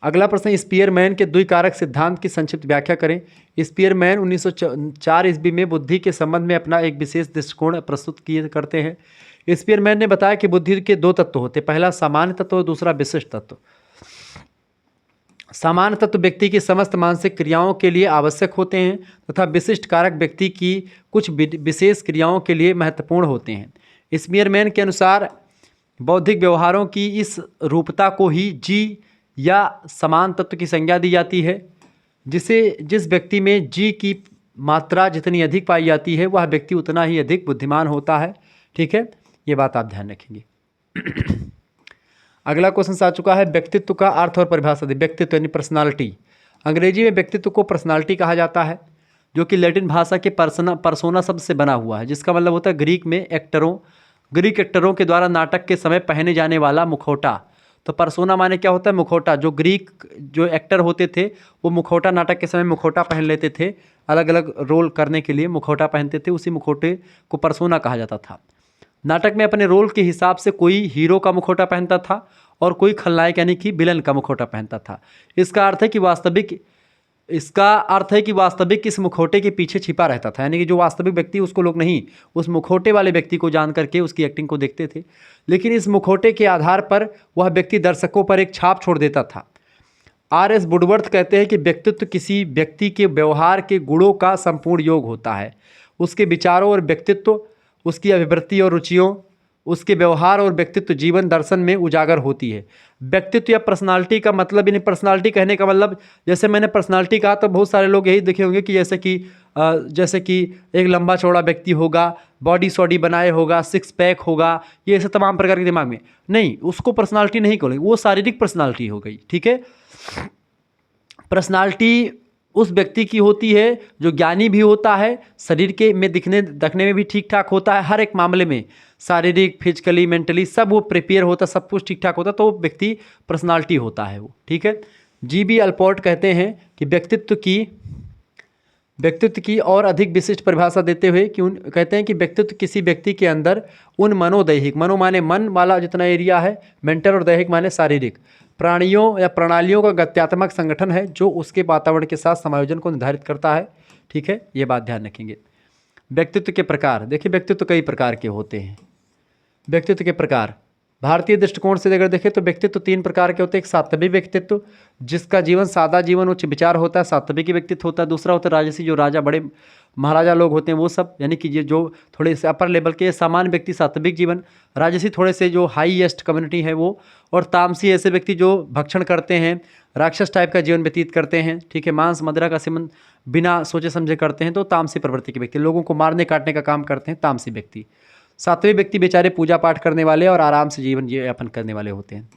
अगला प्रश्न, स्पीयरमैन के द्विकारक सिद्धांत की संक्षिप्त व्याख्या करें। स्पीयरमैन 1904 ईस्वी में बुद्धि के संबंध में अपना एक विशेष दृष्टिकोण प्रस्तुत किए करते हैं। स्पीयरमैन ने बताया कि बुद्धि के 2 तत्व होते हैं, पहला सामान्य तत्व और दूसरा विशिष्ट तत्व। सामान्य तत्व व्यक्ति की समस्त मानसिक क्रियाओं के लिए आवश्यक होते हैं तथा विशिष्ट कारक व्यक्ति की कुछ विशेष क्रियाओं के लिए महत्वपूर्ण होते हैं। स्पीयरमैन के अनुसार बौद्धिक व्यवहारों की इस रूपता को ही जी या समान तत्व की संज्ञा दी जाती है। जिस व्यक्ति में जी की मात्रा जितनी अधिक पाई जाती है वह व्यक्ति उतना ही अधिक बुद्धिमान होता है, ठीक है, ये बात आप ध्यान रखेंगे। अगला क्वेश्चन आ चुका है, व्यक्तित्व का अर्थ और परिभाषा दी। व्यक्तित्व यानी पर्सनालिटी, अंग्रेजी में व्यक्तित्व को पर्सनालिटी कहा जाता है, जो कि लैटिन भाषा के परसोना शब्द से बना हुआ है, जिसका मतलब होता है ग्रीक एक्टरों के द्वारा नाटक के समय पहने जाने वाला मुखौटा। तो परसोना माने क्या होता है, मुखौटा। जो ग्रीक जो एक्टर होते थे वो मुखौटा, नाटक के समय मुखौटा पहन लेते थे, अलग अलग रोल करने के लिए मुखौटा पहनते थे, उसी मुखौटे को परसोना कहा जाता था। नाटक में अपने रोल के हिसाब से कोई हीरो का मुखौटा पहनता था और कोई खलनायक यानी कि विलन का मुखौटा पहनता था। इसका अर्थ है कि वास्तविक इस मुखौटे के पीछे छिपा रहता था, यानी कि जो वास्तविक व्यक्ति उसको लोग नहीं उस मुखौटे वाले व्यक्ति को जान करके उसकी एक्टिंग को देखते थे, लेकिन इस मुखौटे के आधार पर वह व्यक्ति दर्शकों पर एक छाप छोड़ देता था। R.S. वुडवर्थ कहते हैं कि व्यक्तित्व किसी व्यक्ति के व्यवहार के गुणों का संपूर्ण योग होता है। उसके विचारों और व्यक्तित्व, उसकी अभिवृत्ति और रुचियों, उसके व्यवहार और व्यक्तित्व जीवन दर्शन में उजागर होती है। व्यक्तित्व या पर्सनालिटी का मतलब, इन्हें पर्सनालिटी कहने का मतलब, जैसे मैंने पर्सनालिटी कहा तो बहुत सारे लोग यही देखे होंगे कि जैसे कि एक लंबा चौड़ा व्यक्ति होगा, बॉडी सॉडी बनाए होगा, 6 पैक होगा, ये ऐसे तमाम प्रकार के दिमाग में नहीं, उसको पर्सनालिटी नहीं कहूँगी, वो शारीरिक पर्सनालिटी हो गई, ठीक है। पर्सनालिटी उस व्यक्ति की होती है जो ज्ञानी भी होता है, शरीर के में दिखने में भी ठीक ठाक होता है, हर एक मामले में शारीरिक, फिजिकली, मेंटली सब वो प्रिपेयर होता, सब कुछ ठीक ठाक होता, तो वो व्यक्ति पर्सनालिटी होता है वो, ठीक है। G.B. अल्पोर्ट कहते हैं कि व्यक्तित्व की और अधिक विशिष्ट परिभाषा देते हुए कहते हैं कि व्यक्तित्व किसी व्यक्ति के अंदर उन मनोदैहिक, मनो माने मन वाला जितना एरिया है, मेंटल और दैहिक माने शारीरिक, प्राणियों या प्रणालियों का गत्यात्मक संगठन है जो उसके वातावरण के साथ समायोजन को निर्धारित करता है, ठीक है, ये बात ध्यान रखेंगे। व्यक्तित्व के प्रकार, देखिए व्यक्तित्व कई प्रकार के होते हैं। व्यक्तित्व के प्रकार भारतीय दृष्टिकोण से अगर देखें तो व्यक्तित्व 3 प्रकार के होते हैं। एक सात्विक व्यक्तित्व, जिसका जीवन सादा जीवन उच्च विचार होता है, सात्विक व्यक्तित्व होता है। दूसरा होता है राजसी, जो राजा बड़े महाराजा लोग होते हैं वो सब, यानी कि ये जो थोड़े से अपर लेवल के सामान्य व्यक्ति सात्विक जीवन, राजसी थोड़े से जो हाईएस्ट कम्युनिटी है वो, और तामसी ऐसे व्यक्ति जो भक्षण करते हैं, राक्षस टाइप का जीवन व्यतीत करते हैं, ठीक है, मांस मदिरा का सेवन बिना सोचे समझे करते हैं, तो तामसी प्रवृत्ति के व्यक्ति, लोगों को मारने काटने का काम करते हैं, तामसी व्यक्ति। सात्विक व्यक्ति बेचारे पूजा पाठ करने वाले और आराम से जीवन यापन करने वाले होते हैं।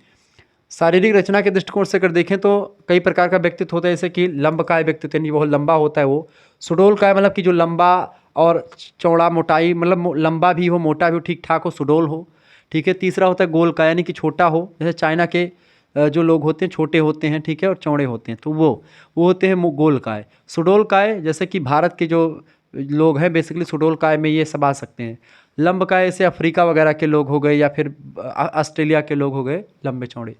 शारीरिक रचना के दृष्टिकोण से अगर देखें तो कई प्रकार का व्यक्तित्व होता है, जैसे कि लंबकाय व्यक्तित्व, यानी बहुत लंबा होता है वो। सुडोलकाय मतलब कि जो लंबा और चौड़ा, मोटाई मतलब लंबा भी हो, मोटा भी हो, ठीक ठाक हो, सुडोल हो। ठीक है। तीसरा होता है गोलकाय, यानी कि छोटा हो, जैसे चाइना के जो लोग होते हैं छोटे होते हैं, ठीक है, और चौड़े होते हैं, तो वो होते हैं गोलकाय। सुडोलकाय जैसे कि भारत के जो लोग हैं बेसिकली सुडोलकाय में ये सब आ सकते हैं। लंबकाय से अफ्रीका वगैरह के लोग हो गए, या फिर ऑस्ट्रेलिया के लोग हो गए लंबे चौड़े।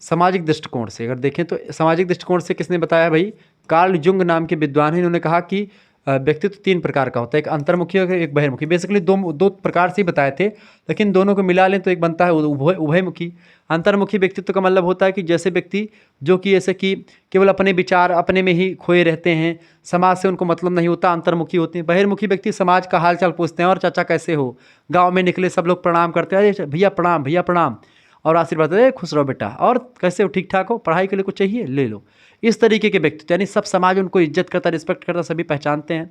सामाजिक दृष्टिकोण से अगर देखें तो सामाजिक दृष्टिकोण से किसने बताया भाई? कार्ल जुंग नाम के विद्वान हैं। इन्होंने कहा कि व्यक्तित्व 3 प्रकार का होता है, एक अंतर्मुखी और एक बहिर्मुखी। बेसिकली दो प्रकार से ही बताए थे, लेकिन दोनों को मिला लें तो एक बनता है उभयमुखी। अंतर्मुखी व्यक्तित्व का मतलब होता है कि जैसे व्यक्ति जो कि ऐसे कि केवल अपने विचार अपने में ही खोए रहते हैं, समाज से उनको मतलब नहीं होता, अंतर्मुखी होते हैं। बहिर्मुखी व्यक्ति समाज का हाल चाल पूछते हैं, और चाचा कैसे हो, गाँव में निकले सब लोग प्रणाम करते हैं, अरे भैया प्रणाम, भैया प्रणाम, और आशीर्वाद दे, खुश रहो बेटा, और कैसे हो, ठीक ठाक हो, पढ़ाई के लिए कुछ चाहिए ले लो। इस तरीके के व्यक्ति, यानी सब समाज उनको इज्जत करता, रिस्पेक्ट करता, सभी पहचानते हैं।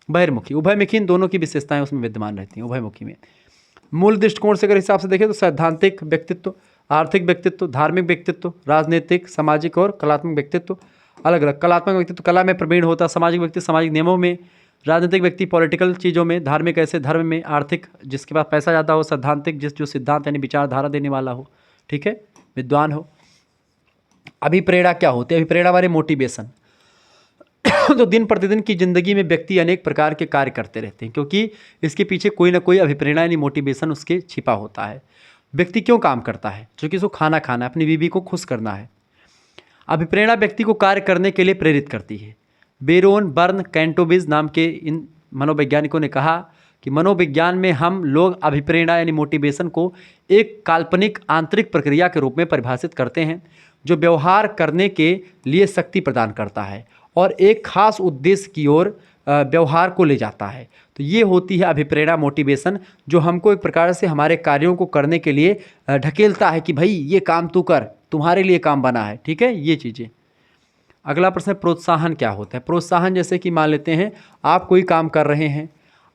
बहिर्मुखी, उभयमुखी, इन दोनों की विशेषताएं उसमें विद्यमान रहती हैं उभयमुखी में। मूल दृष्टिकोण से अगर हिसाब से देखें तो सैद्धांतिक व्यक्तित्व, आर्थिक व्यक्तित्व, धार्मिक व्यक्तित्व, राजनीतिक, सामाजिक और कलात्मक व्यक्तित्व अलग अलग। कलात्मक व्यक्तित्व कला में प्रवीण होता है, सामाजिक व्यक्ति सामाजिक नियमों में, राजनीतिक व्यक्ति पॉलिटिकल चीज़ों में, धार्मिक ऐसे धर्म में, आर्थिक जिसके पास पैसा ज़्यादा हो, सैद्धांतिक जो सिद्धांत यानी विचारधारा देने वाला हो, ठीक है, विद्वान हो। अभिप्रेरणा क्या होती है? अभिप्रेरणा हमारे मोटिवेशन। तो दिन प्रतिदिन की जिंदगी में व्यक्ति अनेक प्रकार के कार्य करते रहते हैं, क्योंकि इसके पीछे कोई ना कोई अभिप्रेरणा यानी मोटिवेशन उसके छिपा होता है। व्यक्ति क्यों काम करता है? क्योंकि उसको खाना खाना है, अपनी बीवी को खुश करना है। अभिप्रेरणा व्यक्ति को कार्य करने के लिए प्रेरित करती है। बेरोन बर्न कैंटोबिज नाम के इन मनोवैज्ञानिकों ने कहा कि मनोविज्ञान में हम लोग अभिप्रेरणा यानी मोटिवेशन को एक काल्पनिक आंतरिक प्रक्रिया के रूप में परिभाषित करते हैं, जो व्यवहार करने के लिए शक्ति प्रदान करता है और एक खास उद्देश्य की ओर व्यवहार को ले जाता है। तो ये होती है अभिप्रेरणा, मोटिवेशन, जो हमको एक प्रकार से हमारे कार्यों को करने के लिए ढकेलता है कि भाई ये काम तू कर, तुम्हारे लिए काम बना है, ठीक है, ये चीज़ें। अगला प्रश्न है प्रोत्साहन क्या होता है? प्रोत्साहन जैसे कि मान लेते हैं आप कोई काम कर रहे हैं,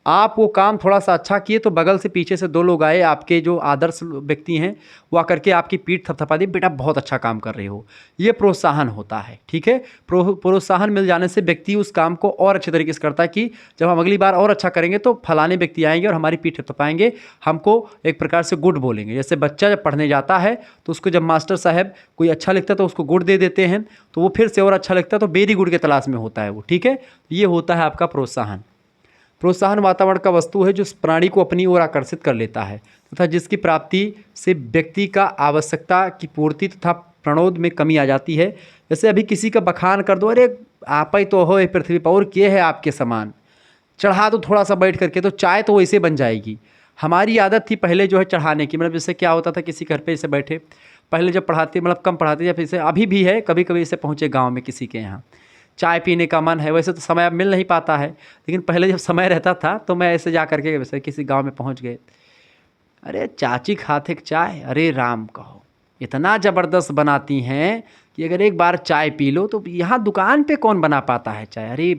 आप वो काम थोड़ा सा अच्छा किए तो बगल से पीछे से 2 लोग आए, आपके जो आदर्श व्यक्ति हैं वो आकर के आपकी पीठ थपथपा दी, बेटा बहुत अच्छा काम कर रहे हो, ये प्रोत्साहन होता है, ठीक है। प्रोत्साहन मिल जाने से व्यक्ति उस काम को और अच्छे तरीके से करता है कि जब हम अगली बार और अच्छा करेंगे तो फलाने व्यक्ति आएंगे और हमारी पीठ थपथपाएंगे, हमको एक प्रकार से गुड बोलेंगे। जैसे बच्चा जब पढ़ने जाता है तो उसको जब मास्टर साहब कोई अच्छा लिखता है तो उसको गुड दे देते हैं, तो वो फिर से और अच्छा लिखता है तो वेरी गुड के तलाश में होता है वो, ठीक है। ये होता है आपका प्रोत्साहन। प्रोत्साहन वातावरण का वस्तु है जो प्राणी को अपनी ओर आकर्षित कर लेता है तथा जिसकी प्राप्ति से व्यक्ति का आवश्यकता की पूर्ति तथा प्रणोद में कमी आ जाती है। जैसे अभी किसी का बखान कर दो, अरे आप ही तो हो ये पृथ्वी पर और किए है आपके समान, चढ़ा दो थोड़ा सा बैठ करके तो चाय तो वैसे बन जाएगी। हमारी आदत थी पहले जो है चढ़ाने की, मतलब जैसे क्या होता था किसी घर पे ऐसे बैठे, पहले जब पढ़ाते मतलब कम पढ़ाते, या फिर से अभी भी है कभी कभी ऐसे पहुँचे गाँव में किसी के यहाँ चाय पीने का मन है, वैसे तो समय अब मिल नहीं पाता है, लेकिन पहले जब समय रहता था तो मैं ऐसे जा करके वैसे किसी गांव में पहुंच गए, अरे चाची खाते चाय, अरे राम कहो इतना ज़बरदस्त बनाती हैं कि अगर एक बार चाय पी लो तो यहाँ दुकान पे कौन बना पाता है चाय। अरे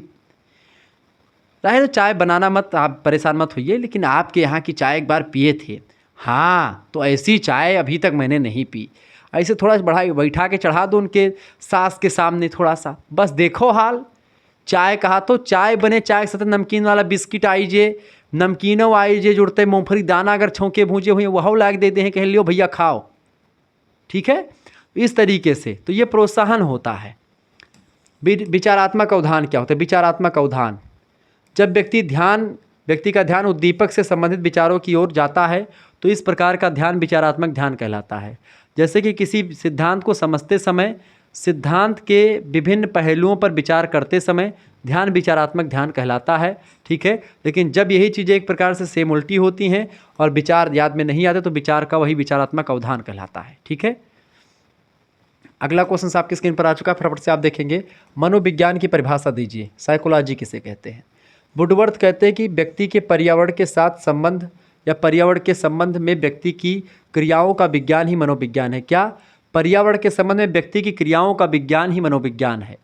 रहे तो चाय बनाना मत, आप परेशान मत होइए, लेकिन आपके यहाँ की चाय एक बार पिए थे, हाँ तो ऐसी चाय अभी तक मैंने नहीं पी। ऐसे थोड़ा बैठा के चढ़ा दो उनके सास के सामने थोड़ा सा, बस देखो हाल। चाय कहा तो चाय बने, चाय के साथ नमकीन वाला बिस्किट आइजे, नमकीनों आइजे जुड़ते, मूँगफली दाना अगर छौंके भूजे हुए वह लाग दे हैं, कह लियो भैया खाओ, ठीक है। इस तरीके से तो ये प्रोत्साहन होता है। विचारात्मक अवधान क्या होता है? विचारात्मक अवधान, जब व्यक्ति का ध्यान उद्दीपक से संबंधित विचारों की ओर जाता है तो इस प्रकार का ध्यान विचारात्मक ध्यान कहलाता है। जैसे कि किसी सिद्धांत को समझते समय, सिद्धांत के विभिन्न पहलुओं पर विचार करते समय ध्यान विचारात्मक ध्यान कहलाता है, ठीक है। लेकिन जब यही चीज़ें एक प्रकार से सेम उल्टी होती हैं और विचार याद में नहीं आते तो विचार का वही विचारात्मक अवधान कहलाता है, ठीक है। अगला क्वेश्चन आपकी स्क्रीन पर आ चुका है, फटाफट से आप देखेंगे। मनोविज्ञान की परिभाषा दीजिए, साइकोलॉजी किसे कहते हैं? वुडवर्थ कहते हैं कि व्यक्ति के पर्यावरण के साथ संबंध या पर्यावरण के संबंध में व्यक्ति की क्रियाओं का विज्ञान ही मनोविज्ञान है। क्या? पर्यावरण के संबंध में व्यक्ति की क्रियाओं का विज्ञान ही मनोविज्ञान है।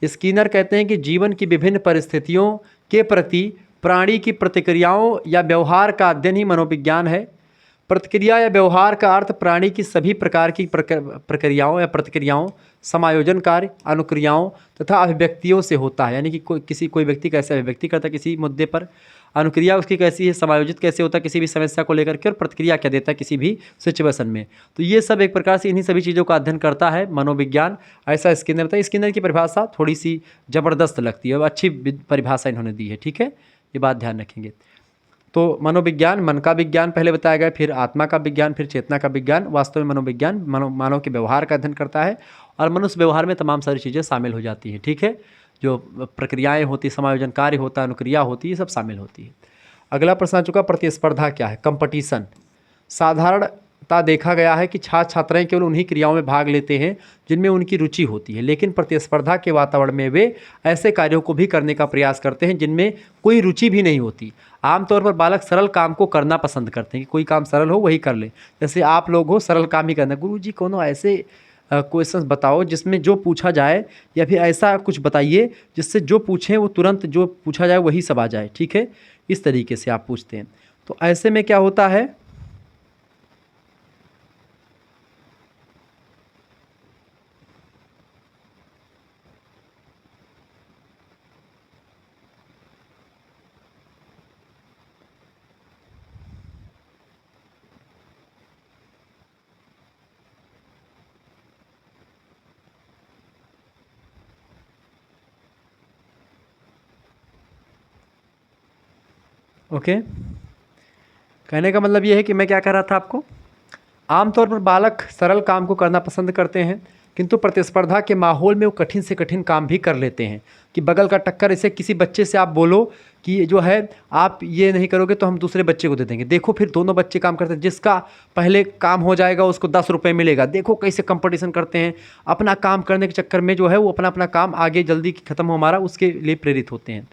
स्किनर कहते हैं कि जीवन की विभिन्न परिस्थितियों के प्रति प्राणी की प्रतिक्रियाओं या व्यवहार का अध्ययन ही मनोविज्ञान है। प्रतिक्रिया या व्यवहार का अर्थ प्राणी की सभी प्रकार की प्रक्रियाओं या प्रतिक्रियाओं, समायोजन कार्य, अनुक्रियाओं तथा अभिव्यक्तियों से होता है। यानी कि कोई व्यक्ति कैसे अभिव्यक्ति करता है किसी मुद्दे पर, अनुक्रिया उसकी कैसी है, समायोजित कैसे होता है किसी भी समस्या को लेकर के, और प्रतिक्रिया क्या देता है किसी भी सिचुएशन में। तो ये सब एक प्रकार से इन्हीं सभी चीज़ों का अध्ययन करता है मनोविज्ञान। ऐसा स्किनर बताइए। स्किनर की परिभाषा थोड़ी सी ज़बरदस्त लगती है और अच्छी परिभाषा इन्होंने दी है, ठीक है, ये बात ध्यान रखेंगे। तो मनोविज्ञान, मन का विज्ञान पहले बताया गया, फिर आत्मा का विज्ञान, फिर चेतना का विज्ञान। वास्तव में मनोविज्ञान मानव के व्यवहार का अध्ययन करता है और मनुष्य व्यवहार में तमाम सारी चीज़ें शामिल हो जाती हैं, ठीक है। जो प्रक्रियाएं होती, समायोजन कार्य होता है, अनुक्रिया होती है, ये सब शामिल होती है। अगला प्रश्न आ चुका, प्रतिस्पर्धा क्या है, कंपटीशन। साधारणता देखा गया है कि छात्र छात्राएं केवल उन्हीं क्रियाओं में भाग लेते हैं जिनमें उनकी रुचि होती है, लेकिन प्रतिस्पर्धा के वातावरण में वे ऐसे कार्यों को भी करने का प्रयास करते हैं जिनमें कोई रुचि भी नहीं होती। आमतौर पर बालक सरल काम को करना पसंद करते हैं कि कोई काम सरल हो वही कर ले। जैसे आप लोग हो, सरल काम ही करना, गुरुजी कोनो ऐसे क्वेश्चंस बताओ जिसमें जो पूछा जाए, या फिर ऐसा कुछ बताइए जिससे जो पूछें वो तुरंत जो पूछा जाए वही सब आ जाए, ठीक है। इस तरीके से आप पूछते हैं। तो ऐसे में क्या होता है, ओके। कहने का मतलब ये है कि मैं क्या कह रहा था आपको, आमतौर पर बालक सरल काम को करना पसंद करते हैं, किंतु प्रतिस्पर्धा के माहौल में वो कठिन से कठिन काम भी कर लेते हैं। कि बगल का टक्कर, ऐसे किसी बच्चे से आप बोलो कि जो है आप ये नहीं करोगे तो हम दूसरे बच्चे को दे देंगे, देखो फिर दोनों बच्चे काम करते हैं, जिसका पहले काम हो जाएगा उसको 10 रुपये मिलेगा। देखो कैसे कंपटीशन करते हैं, अपना काम करने के चक्कर में जो है वो अपना अपना काम आगे जल्दी खत्म हो हमारा, उसके लिए प्रेरित होते हैं।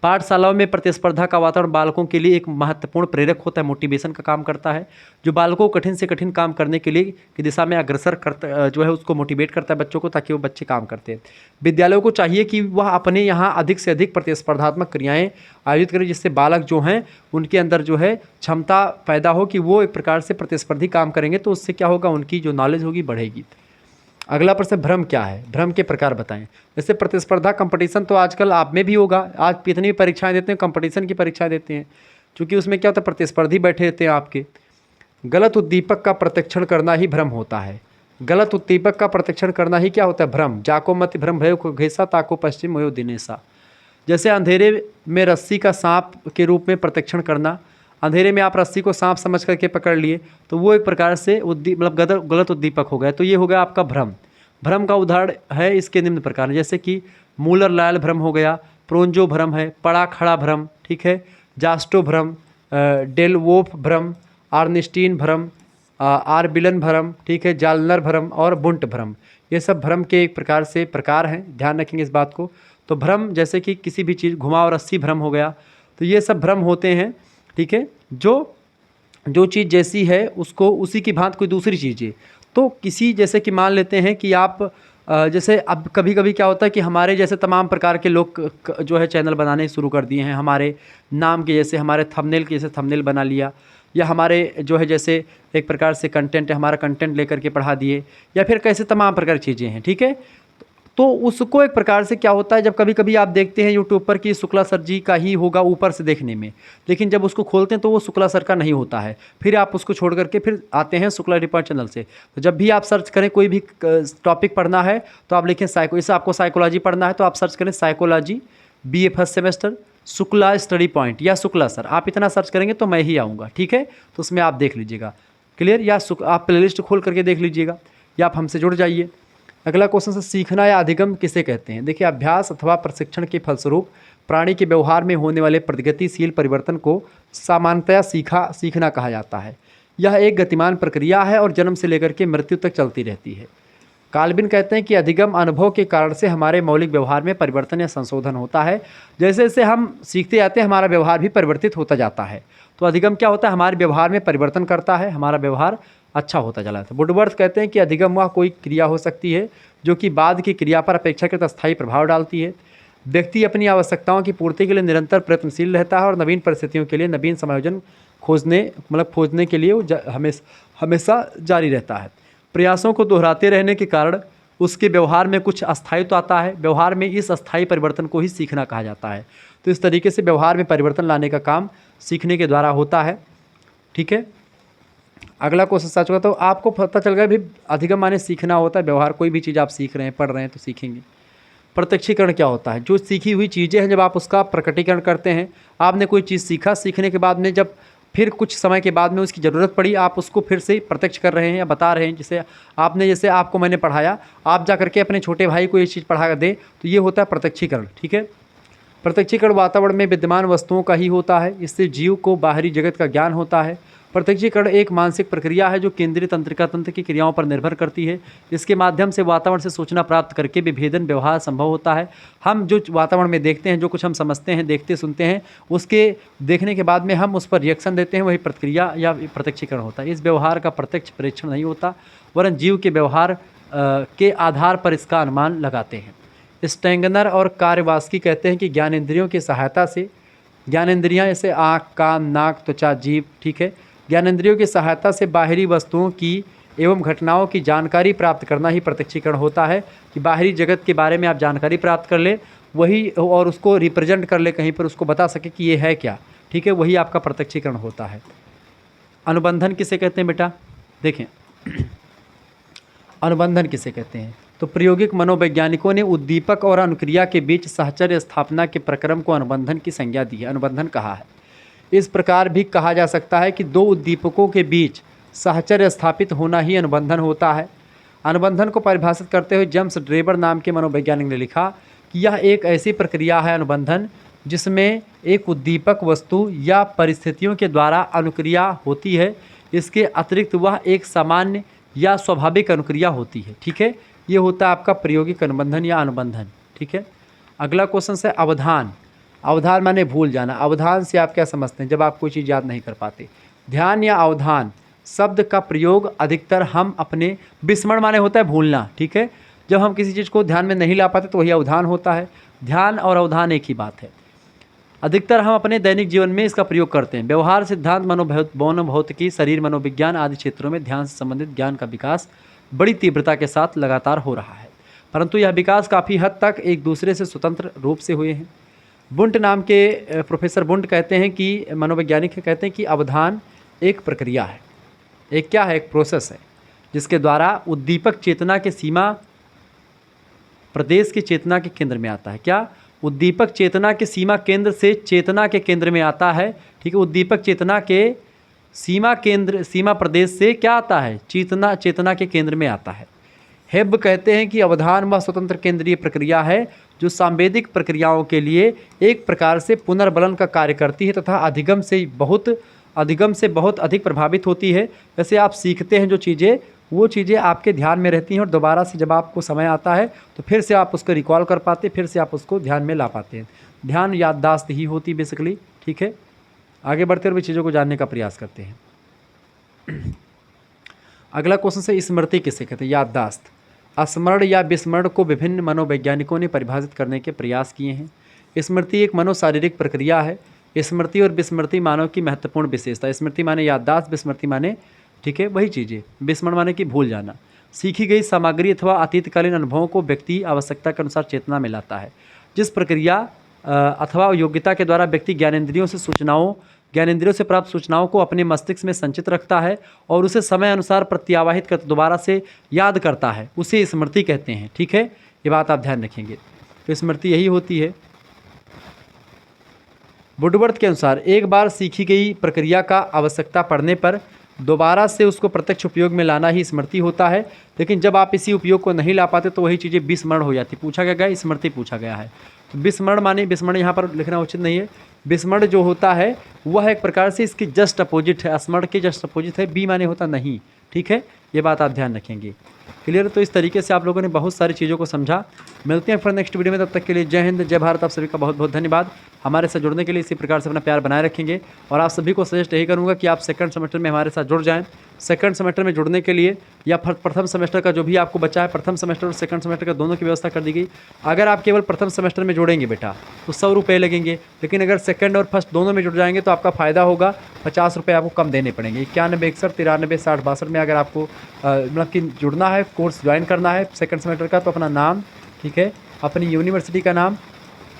पाठशालाओं में प्रतिस्पर्धा का वातावरण बालकों के लिए एक महत्वपूर्ण प्रेरक होता है, मोटिवेशन का काम करता है, जो बालकों को कठिन से कठिन काम करने के लिए की दिशा में अग्रसर करता, जो है उसको मोटिवेट करता है बच्चों को, ताकि वो बच्चे काम करते हैं। विद्यालयों को चाहिए कि वह अपने यहाँ अधिक से अधिक प्रतिस्पर्धात्मक क्रियाएं आयोजित करें, जिससे बालक जो हैं उनके अंदर जो है क्षमता पैदा हो कि वो एक प्रकार से प्रतिस्पर्धी काम करेंगे, तो उससे क्या होगा, उनकी जो नॉलेज होगी बढ़ेगी। अगला प्रश्न, भ्रम क्या है, भ्रम के प्रकार बताएं। जैसे प्रतिस्पर्धा, कंपटीशन तो आजकल आप में भी होगा, आज कितनी परीक्षाएं देते हैं, कंपटीशन की परीक्षाएं देते हैं, क्योंकि उसमें क्या होता है, प्रतिस्पर्धी बैठे रहते हैं आपके। गलत उद्दीपक का प्रत्यक्षण करना ही भ्रम होता है। गलत उद्दीपक का प्रत्यक्षण करना ही क्या होता है, भ्रम। जाको मत भ्रम भयो को घेसा ताको पश्चिम भयो दिनेसा। जैसे अंधेरे में रस्सी का सांप के रूप में प्रत्यक्षण करना, अंधेरे में आप रस्सी को सांप समझ करके पकड़ लिए, तो वो एक प्रकार से मतलब गलत उद्दीपक हो गया, तो ये हो गया आपका भ्रम। भ्रम का उदाहरण है इसके निम्न प्रकार, जैसे कि मूलर लायल भ्रम हो गया, प्रोंजो भ्रम है, पड़ा खड़ा भ्रम, ठीक है, जास्टो भ्रम, डेलवोफ भ्रम, आर्नेस्टीन भ्रम, आरबिलन भ्रम, ठीक है, जालनर भ्रम और बुंट भ्रम। ये सब भ्रम के एक प्रकार से प्रकार हैं, ध्यान रखेंगे इस बात को। तो भ्रम जैसे कि किसी भी चीज़, घुमाव रस्सी भ्रम हो गया, तो ये सब भ्रम होते हैं, ठीक है। जो चीज़ जैसी है उसको उसी की भांति कोई दूसरी चीज़ है, तो किसी जैसे कि मान लेते हैं कि आप जैसे अब कभी कभी क्या होता है कि हमारे जैसे तमाम प्रकार के लोग जो है चैनल बनाने शुरू कर दिए हैं, हमारे नाम के जैसे, हमारे थंबनेल के जैसे थंबनेल बना लिया, या हमारे जो है जैसे एक प्रकार से कंटेंट है, हमारा कंटेंट लेकर के पढ़ा दिए, या फिर कैसे तमाम प्रकार की चीज़ें हैं, ठीक है। तो उसको एक प्रकार से क्या होता है, जब कभी कभी आप देखते हैं यूट्यूब पर कि शुक्ला सर जी का ही होगा ऊपर से देखने में, लेकिन जब उसको खोलते हैं तो वो शुक्ला सर का नहीं होता है, फिर आप उसको छोड़ करके फिर आते हैं शुक्ला रिपोर्ट चैनल से। तो जब भी आप सर्च करें, कोई भी टॉपिक पढ़ना है तो आप लिखें साइको, जैसे आपको साइकोलॉजी पढ़ना है तो आप सर्च करें psychology BA first semester Shukla study point या शुक्ला सर, आप इतना सर्च करेंगे तो मैं ही आऊँगा, ठीक है। तो उसमें आप देख लीजिएगा, क्लियर, या आप प्लेलिस्ट खोल करके देख लीजिएगा, या आप हमसे जुड़ जाइए। अगला क्वेश्चन से, सीखना या अधिगम किसे कहते हैं। देखिए, अभ्यास अथवा प्रशिक्षण के फलस्वरूप प्राणी के व्यवहार में होने वाले प्रगतिशील परिवर्तन को सामान्यतया सीखना कहा जाता है। यह एक गतिमान प्रक्रिया है और जन्म से लेकर के मृत्यु तक चलती रहती है। काल्विन कहते हैं कि अधिगम अनुभव के कारण से हमारे मौलिक व्यवहार में परिवर्तन या संशोधन होता है। जैसे जैसे हम सीखते जाते हैं हमारा व्यवहार भी परिवर्तित होता जाता है। तो अधिगम क्या होता है, हमारे व्यवहार में परिवर्तन करता है, हमारा व्यवहार अच्छा होता चला जाता है। वुडवर्थ कहते हैं कि अधिगम वह कोई क्रिया हो सकती है जो कि बाद की क्रिया पर अपेक्षाकृत स्थायी प्रभाव डालती है। व्यक्ति अपनी आवश्यकताओं की पूर्ति के लिए निरंतर प्रयत्नशील रहता है और नवीन परिस्थितियों के लिए नवीन समायोजन खोजने के लिए वो हमेशा जारी रहता है। प्रयासों को दोहराते रहने के कारण उसके व्यवहार में कुछ अस्थायित्व आता है। व्यवहार में इस अस्थायी परिवर्तन को ही सीखना कहा जाता है। तो इस तरीके से व्यवहार में परिवर्तन लाने का काम सीखने के द्वारा होता है। ठीक है, अगला क्वेश्चन सच होगा तो आपको पता चल गया भी अधिगम माने सीखना होता है। व्यवहार कोई भी चीज़ आप सीख रहे हैं, पढ़ रहे हैं तो सीखेंगे। प्रत्यक्षीकरण क्या होता है? जो सीखी हुई चीज़ें हैं जब आप उसका प्रकटीकरण करते हैं, आपने कोई चीज़ सीखा, सीखने के बाद में जब फिर कुछ समय के बाद में उसकी ज़रूरत पड़ी, आप उसको फिर से प्रत्यक्ष कर रहे हैं या बता रहे हैं। जैसे आपको मैंने पढ़ाया, आप जा करके अपने छोटे भाई को ये चीज़ पढ़ा कर दे, तो ये होता है प्रत्यक्षीकरण। ठीक है, प्रत्यक्षीकरण वातावरण में विद्यमान वस्तुओं का ही होता है। इससे जीव को बाहरी जगत का ज्ञान होता है। प्रत्यक्षीकरण एक मानसिक प्रक्रिया है जो केंद्रीय तंत्रिका तंत्र की क्रियाओं पर निर्भर करती है। इसके माध्यम से वातावरण से सूचना प्राप्त करके विभेदन व्यवहार संभव होता है। हम जो वातावरण में देखते हैं, जो कुछ हम समझते हैं, देखते सुनते हैं, उसके देखने के बाद में हम उस पर रिएक्शन देते हैं, वही प्रक्रिया या प्रत्यक्षीकरण होता है। इस व्यवहार का प्रत्यक्ष परीक्षण नहीं होता, वरन जीव के व्यवहार के आधार पर इसका अनुमान लगाते हैं। स्टेंगनर और कार्यवास्की कहते हैं कि ज्ञानेंद्रियों की सहायता से, ज्ञानेंद्रियाँ जैसे आँख, कान, नाक, त्वचा, जीभ, ठीक है, ज्ञानेंद्रियों की सहायता से बाहरी वस्तुओं की एवं घटनाओं की जानकारी प्राप्त करना ही प्रत्यक्षीकरण होता है। कि बाहरी जगत के बारे में आप जानकारी प्राप्त कर ले, वही और उसको रिप्रेजेंट कर ले, कहीं पर उसको बता सके कि ये है क्या। ठीक है, वही आपका प्रत्यक्षीकरण होता है। अनुबंधन किसे कहते हैं बेटा? देखें, अनुबंधन किसे कहते हैं? तो प्रायोगिक मनोवैज्ञानिकों ने उद्दीपक और अनुक्रिया के बीच साहचर्य स्थापना के प्रक्रम को अनुबंधन की संज्ञा दी है, अनुबंधन कहा है। इस प्रकार भी कहा जा सकता है कि दो उद्दीपकों के बीच साहचर्य स्थापित होना ही अनुबंधन होता है। अनुबंधन को परिभाषित करते हुए जेम्स ड्रेबर नाम के मनोवैज्ञानिक ने लिखा कि यह एक ऐसी प्रक्रिया है अनुबंधन जिसमें एक उद्दीपक वस्तु या परिस्थितियों के द्वारा अनुक्रिया होती है। इसके अतिरिक्त वह एक सामान्य या स्वाभाविक अनुक्रिया होती है। ठीक है, ये होता है आपका प्रायोगिक अनुबंधन या अनुबंधन। ठीक है, अगला क्वेश्चन है अवधान। अवधान माने भूल जाना। अवधान से आप क्या समझते हैं? जब आप कोई चीज़ याद नहीं कर पाते। ध्यान या अवधान शब्द का प्रयोग अधिकतर हम अपने, विस्मरण माने होता है भूलना। ठीक है, जब हम किसी चीज़ को ध्यान में नहीं ला पाते तो वही अवधान होता है। ध्यान और अवधान एक ही बात है। अधिकतर हम अपने दैनिक जीवन में इसका प्रयोग करते हैं। व्यवहार सिद्धांत, मनोभौतिकी, शरीर मनोविज्ञान आदि क्षेत्रों में ध्यान से संबंधित ज्ञान का विकास बड़ी तीव्रता के साथ लगातार हो रहा है, परंतु यह विकास काफ़ी हद तक एक दूसरे से स्वतंत्र रूप से हुए हैं। बुंट नाम के प्रोफेसर बुंट कहते हैं कि मनोवैज्ञानिक कहते हैं कि अवधान एक प्रक्रिया है, एक क्या है, एक प्रोसेस है, जिसके द्वारा उद्दीपक चेतना के सीमा प्रदेश की चेतना के केंद्र में आता है। क्या? उद्दीपक चेतना के सीमा केंद्र से चेतना के केंद्र में आता है। ठीक है, उद्दीपक चेतना के सीमा प्रदेश से क्या आता है? चेतना के केंद्र में आता है। हेब कहते हैं कि अवधान वह स्वतंत्र केंद्रीय प्रक्रिया है जो सांवेदिक प्रक्रियाओं के लिए एक प्रकार से पुनर्बलन का कार्य करती है तथा अधिगम से बहुत अधिक प्रभावित होती है। जैसे आप सीखते हैं जो चीज़ें, वो चीज़ें आपके ध्यान में रहती हैं और दोबारा से जब आपको समय आता है तो फिर से आप उसको रिकॉल कर पाते, फिर से आप उसको ध्यान में ला पाते हैं। ध्यान याददाश्त ही होती बेसिकली। ठीक है, आगे बढ़ते हुए चीज़ों को जानने का प्रयास करते हैं। अगला क्वेश्चन से स्मृति किसे कहते हैं? याददाश्त। स्मरण या विस्मरण को विभिन्न मनोवैज्ञानिकों ने परिभाषित करने के प्रयास किए हैं। स्मृति एक मनोशारीरिक प्रक्रिया है। स्मृति और विस्मृति मानव की महत्वपूर्ण विशेषता। स्मृति माने याददाश्त, विस्मृति माने, ठीक है, वही चीज़ें। विस्मरण माने कि भूल जाना। सीखी गई सामग्री अथवा अतीतकालीन अनुभवों को व्यक्ति आवश्यकता के अनुसार चेतना में लाता है। जिस प्रक्रिया अथवा योग्यता के द्वारा व्यक्ति ज्ञानेंद्रियों से प्राप्त सूचनाओं को अपने मस्तिष्क में संचित रखता है और उसे समय अनुसार प्रत्यावाहित कर दोबारा से याद करता है, उसे स्मृति कहते हैं। ठीक है, ये बात आप ध्यान रखेंगे। तो स्मृति यही होती है। वुडवर्थ के अनुसार एक बार सीखी गई प्रक्रिया का आवश्यकता पड़ने पर दोबारा से उसको प्रत्यक्ष उपयोग में लाना ही स्मृति होता है। लेकिन जब आप इसी उपयोग को नहीं ला पाते तो वही चीज़ें विस्मरण हो जाती। पूछा गया है, स्मृति पूछा गया है। तो विस्मरण माने, विस्मरण यहाँ पर लिखना उचित नहीं है। विस्मरण जो होता है वह एक प्रकार से इसकी जस्ट अपोजिट है, स्मरण के जस्ट अपोजिट है। बी माने होता नहीं। ठीक है, ये बात आप ध्यान रखेंगे। क्लियर? तो इस तरीके से आप लोगों ने बहुत सारी चीज़ों को समझा। मिलते हैं फिर नेक्स्ट वीडियो में, तब तक के लिए जय हिंद जय भारत। आप सभी का बहुत बहुत धन्यवाद। हमारे साथ जुड़ने के लिए इसी प्रकार से अपना प्यार बनाए रखेंगे और आप सभी को सजेस्ट यही करूँगा कि आप सेकंड सेमेस्टर में हमारे साथ जुड़ जाएँ। सेकंड सेमेस्टर में जुड़ने के लिए या प्रथम सेमेस्टर का जो भी आपको बचा है, प्रथम सेमेस्टर और सेकंड सेमेस्टर का दोनों की व्यवस्था कर दी गई। अगर आप केवल प्रथम सेमेस्टर में जुड़ेंगे बेटा तो 100 रुपये लगेंगे, लेकिन अगर सेकंड और फर्स्ट दोनों में जुड़ जाएंगे तो आपका फ़ायदा होगा, 50 रुपये आपको कम देने पड़ेंगे। 91 61 93 60 62 में अगर आपको मतलब कि जुड़ना है, कोर्स ज्वाइन करना है सेकंड सेमेस्टर का, तो अपना नाम, ठीक है, अपनी यूनिवर्सिटी का नाम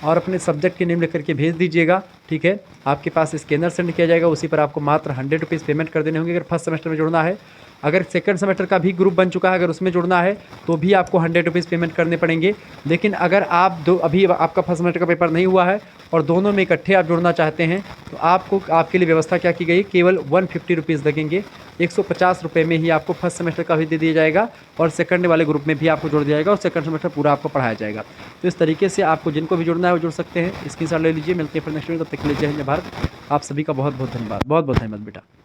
और अपने सब्जेक्ट के नेम लिख करके भेज दीजिएगा। ठीक है, आपके पास स्कैनर सेंड किया जाएगा, उसी पर आपको मात्र 100 रुपीज़ पेमेंट कर देने होंगे अगर फर्स्ट सेमेस्टर में जुड़ना है। अगर सेकंड सेमेस्टर का भी ग्रुप बन चुका है, अगर उसमें जुड़ना है तो भी आपको 100 रुपीज़ पेमेंट करने पड़ेंगे। लेकिन अगर आप अभी आपका फर्स्ट सेमेस्टर का पेपर नहीं हुआ है और दोनों में इकट्ठे आप जुड़ना चाहते हैं तो आपके लिए व्यवस्था क्या की गई, केवल 150 रुपीज़ लगेंगे। 150 रुपये में ही आपको फर्स्ट सेमेस्टर का भी दे दिया जाएगा और सेकंड वाले ग्रुप में भी आपको जोड़ दिया जाएगा और सेकंड सेमेस्टर पूरा आपको पढ़ाया जाएगा। तो इस तरीके से आपको जिनको भी जुड़ना है वो जुड़ सकते हैं। स्क्रीनशॉट ले लीजिए। मिलते हैं फिर नेक्स्ट वीडियो, तब तक के लिए जय हिंद भारत। आप सभी का बहुत बहुत धन्यवाद, बहुत बहुत धन्यवाद बेटा।